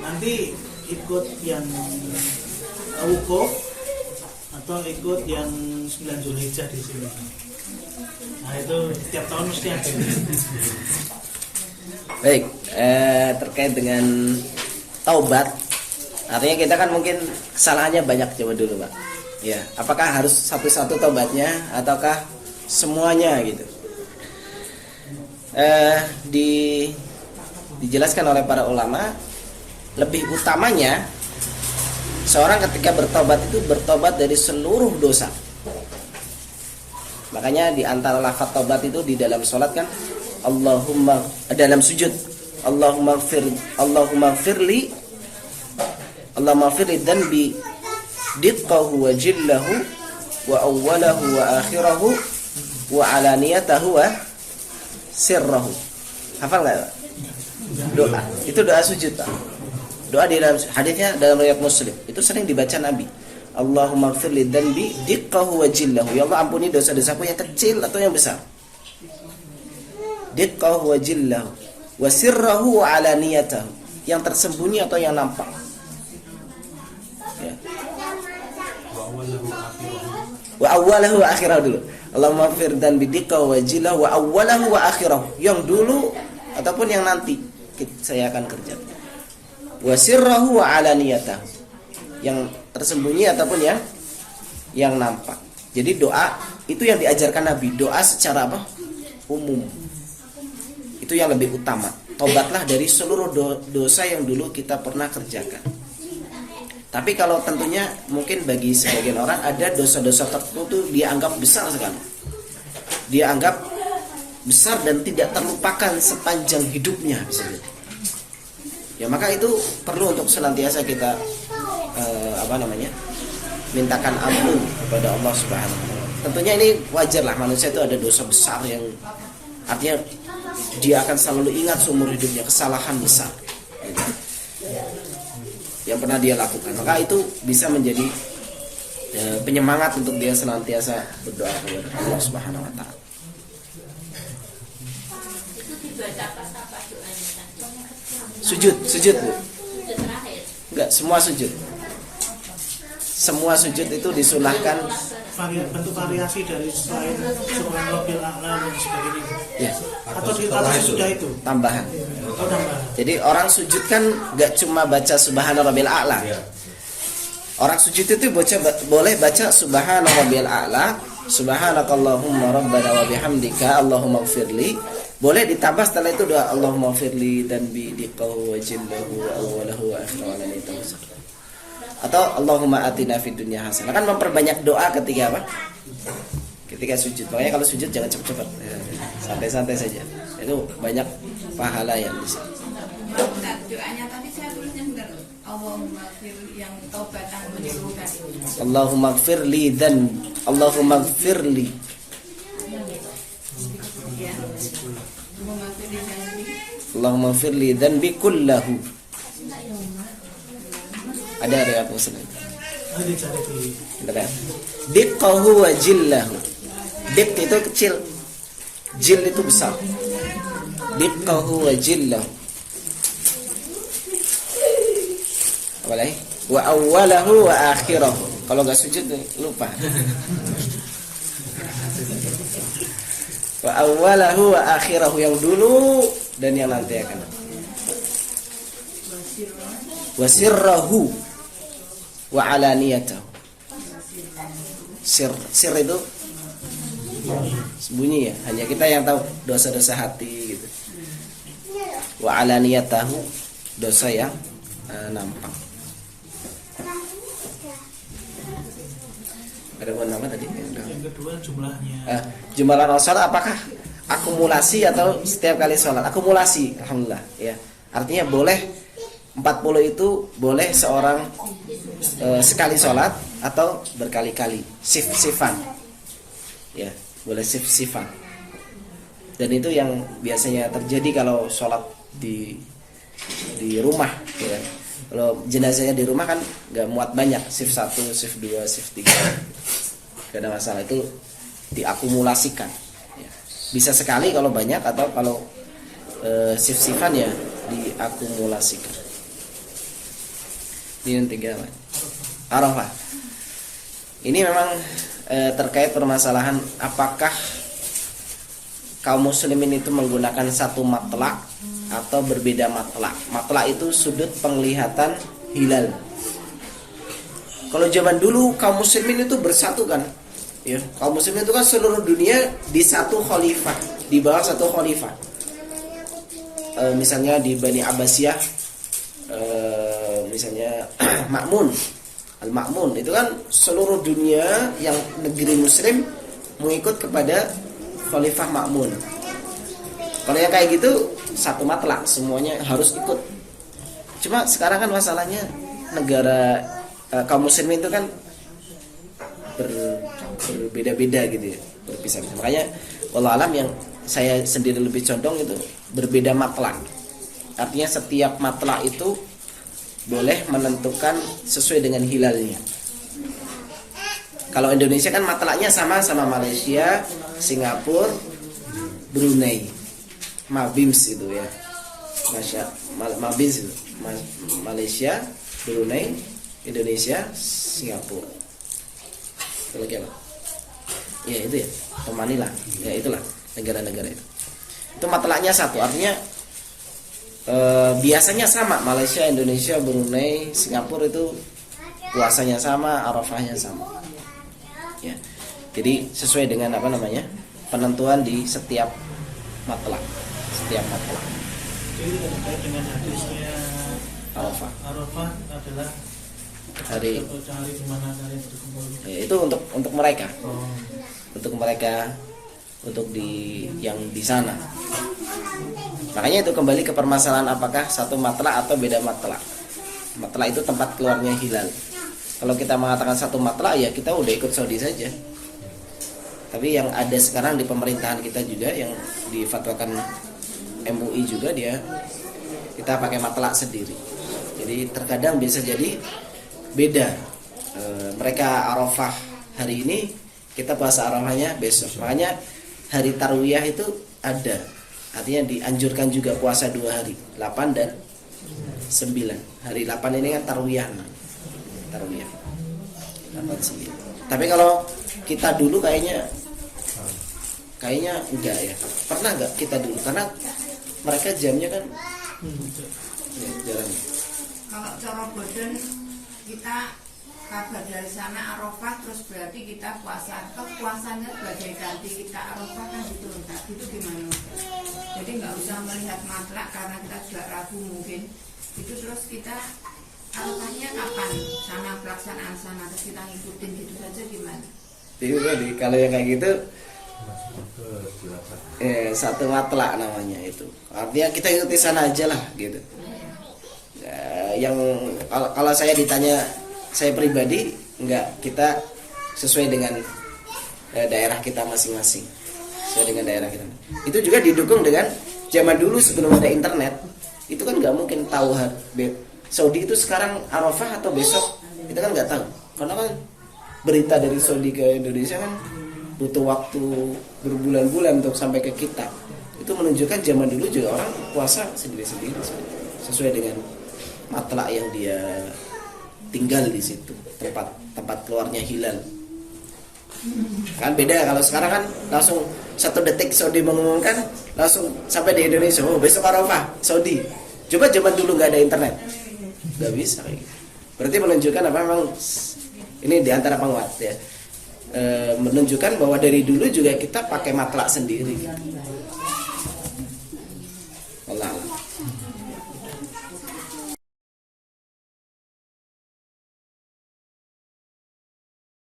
nanti ikut yang wukuf atau ikut yang 9 Zulhijjah di sini. Nah itu tiap tahun mesti ada. Baik, terkait dengan taubat, artinya kita kan mungkin kesalahannya banyak. Coba dulu Pak, ya, apakah harus satu-satu taubatnya ataukah semuanya gitu? Dijelaskan oleh para ulama, lebih utamanya seorang ketika bertobat itu bertobat dari seluruh dosa. Makanya di antara lafaz taubat itu di dalam sholat kan, Allahumma, dalam sujud, Allahumma firli dhanbi diqqahu wa jillahu wa awwalahu wa akhirahu wa alaniyatahu wa sirrahu. Hafal nggak Pak? Doa, itu doa sujud Pak. Doa di dalam hadisnya dalam riwayat Muslim itu sering dibaca Nabi. Allahumma firli dhanbi diqqahu wa jillahu. Ya Allah, ampuni dosa-dosaku yang kecil atau yang besar. Diqqahu wa jillahu wa sirrahu wa alaniyatahu, yang tersembunyi atau yang nampak. Ya. Wa awwalahu wa akhirahu dulu. Allahumma fir dhanbi diqqahu wa jillahu wa awwalahu wa akhirahu, yang dulu ataupun yang nanti saya akan kerjakan. Wa sirrahu wa alaniyatahu, yang tersembunyi ataupun yang nampak. Jadi doa itu yang diajarkan Nabi, doa secara apa? Umum. Itu yang lebih utama. Tobatlah dari seluruh dosa yang dulu kita pernah kerjakan. Tapi kalau tentunya mungkin bagi sebagian orang ada dosa-dosa tertentu dia anggap besar sekali. Dia anggap besar dan tidak terlupakan sepanjang hidupnya bisa jadi. Ya maka itu perlu untuk senantiasa kita mintakan ampun kepada Allah Subhanahu wa taala. Tentunya ini wajar lah, manusia itu ada dosa besar yang artinya dia akan selalu ingat seumur hidupnya kesalahan besar gitu, yang pernah dia lakukan. Maka itu bisa menjadi penyemangat untuk dia senantiasa berdoa kepada Allah Subhanahu wa taala. Sujud Bu. Enggak, semua sujud. Semua sujud itu disunahkan. Bentuk variasi dari selain Subhanallah a'la dan sebagainya. Ya. Atau sudah itu Tambahan. atau tambahan. Jadi orang sujud kan enggak cuma baca Subhanarabbil a'la. Orang sujud itu boleh baca Subhanarabbil a'la, Subhanakallahumma rabbana wa bihamdika Allahumma ighfirli. Boleh ditambah setelah itu doa Allahumma ighfirli dhanbi diqqahu wa jillahu wa awwalahu wa akhirahu wa alaniyatahu. Atau Allahumma atina fid dunya hasanah. Kan memperbanyak doa ketika apa? Ketika sujud. Makanya kalau sujud jangan cepat-cepat. Santai-santai saja. Itu banyak pahala yang bisa. Nah, doanya tadi saya tulisnya benar. Allahumma firli, yang taubat yang menyeluruhkan. Allahumma ighfirli dhanbi. Allahumma ighfirli. Ya. Allahumma ighfirli dhanbi kullahu. Ada riwayat Muslim. Ada cari di Diqqahu wa jillahu. Diq itu kecil, jil itu besar. Diqqahu wa jillahu. Apa lagi? Wa awwalahu wa akhirahu. Kalau enggak sujud lupa. Wa awwalahu wa akhirahu, yang dulu dan yang nanti akan. Wa sirrahu wa alaniyatahu. Sir itu sembunyi ya, hanya kita yang tahu dosa-dosa hati gitu. Wa alaniyatahu, dosa yang nampak. Ada nama tadi? yang kedua jumlahnya. Jumlah sholat apakah akumulasi atau setiap kali sholat? Akumulasi, alhamdulillah ya. Artinya boleh 40 itu boleh seorang sekali sholat atau berkali-kali sifan ya. boleh shift-shiftan. Dan itu yang biasanya terjadi kalau sholat di rumah, ya. Kalau jenazahnya di rumah kan nggak muat banyak, shift 1, shift 2, shift 3, gak ada masalah, itu diakumulasikan, ya. Bisa sekali kalau banyak, atau kalau shift-shiftan ya diakumulasikan. Ini yang 3, Arafah. Ini memang terkait permasalahan apakah kaum muslimin itu menggunakan satu matlak atau berbeda matlak. Matlak itu sudut penglihatan hilal. Kalau zaman dulu kaum muslimin itu bersatu kan, ya. Kaum muslimin itu kan seluruh dunia di satu khalifah, di bawah satu khalifah. Misalnya di Bani Abbasiyah, misalnya Ma'mun, Al-Ma'mun itu kan seluruh dunia yang negeri muslim mengikut kepada Khalifah Ma'mun. Kalau yang kayak gitu satu matlak, semuanya harus ikut. Cuma sekarang kan masalahnya negara kaum muslimin itu kan berbeda-beda gitu ya, berpisah-pisah. Makanya wallahu alam yang saya sendiri lebih condong itu berbeda matlak. Artinya setiap matlak itu boleh menentukan sesuai dengan hilalnya. Kalau Indonesia kan matlaknya sama Malaysia, Singapura, Brunei, Mabims itu ya, Mabims itu, Malaysia, Brunei, Indonesia, Singapura. Itu lagi apa? Ya itu ya, Manila, ya itulah negara-negara itu. Itu matlaknya satu, artinya biasanya sama, Malaysia, Indonesia, Brunei, Singapura itu puasanya sama, Arafahnya sama. Ya. Jadi sesuai dengan penentuan di setiap matlak. Jadi terkait dengan hadisnya Arafah adalah hari di mana kalian berkumpul. Ya, itu untuk mereka. Oh. Untuk mereka, untuk yang di sana. Makanya itu kembali ke permasalahan apakah satu matlak atau beda matlak. Matlak itu tempat keluarnya hilal. Kalau kita mengatakan satu matlak, ya kita udah ikut Saudi saja. Tapi yang ada sekarang di pemerintahan kita juga, yang difatwakan MUI juga, kita pakai matlak sendiri. Jadi terkadang bisa jadi beda. Mereka Arafah hari ini, kita puasa Arafahnya besok. Makanya hari Tarwiyah itu ada. Artinya dianjurkan juga puasa 2 hari, 8 dan 9. Hari 8 ini kan Tarwiyah 8, 9. Tapi kalau kita dulu kayaknya enggak ya. Pernah enggak kita dulu? Karena mereka jamnya kan jarang. Kalau cara boden kita kabar dari sana Arafah, terus berarti kita puasa. Puasanya sebagai ganti kita Arafah kan gitu, enggak? Itu gimana? Jadi nggak usah melihat matlak karena kita juga ragu mungkin. Itu terus kita Arafahnya kapan? Sana pelaksanaan sana, terus kita ngikutin gitu saja gimana? Jadi kalau yang kayak gitu satu matlak namanya itu. Artinya kita ikuti sana aja lah gitu. Yang kalau saya ditanya, saya pribadi enggak, kita sesuai dengan daerah kita masing-masing. Sesuai dengan daerah kita. Itu juga didukung dengan zaman dulu sebelum ada internet. Itu kan nggak mungkin tahu Saudi itu sekarang Arafah atau besok, kita kan nggak tahu. Karena kan berita dari Saudi ke Indonesia kan butuh waktu berbulan-bulan untuk sampai ke kita. Itu menunjukkan zaman dulu juga orang puasa sendiri-sendiri sesuai dengan matlak yang dia tinggal di situ, tempat keluarnya hilal. Kan beda kalau sekarang kan langsung 1 detik Saudi mengumumkan, langsung sampai di Indonesia, oh besok Arafah Saudi. Coba zaman dulu nggak ada internet, nggak bisa kayak gitu. Berarti menunjukkan memang ini diantara penguat ya, menunjukkan bahwa dari dulu juga kita pakai matlak sendiri.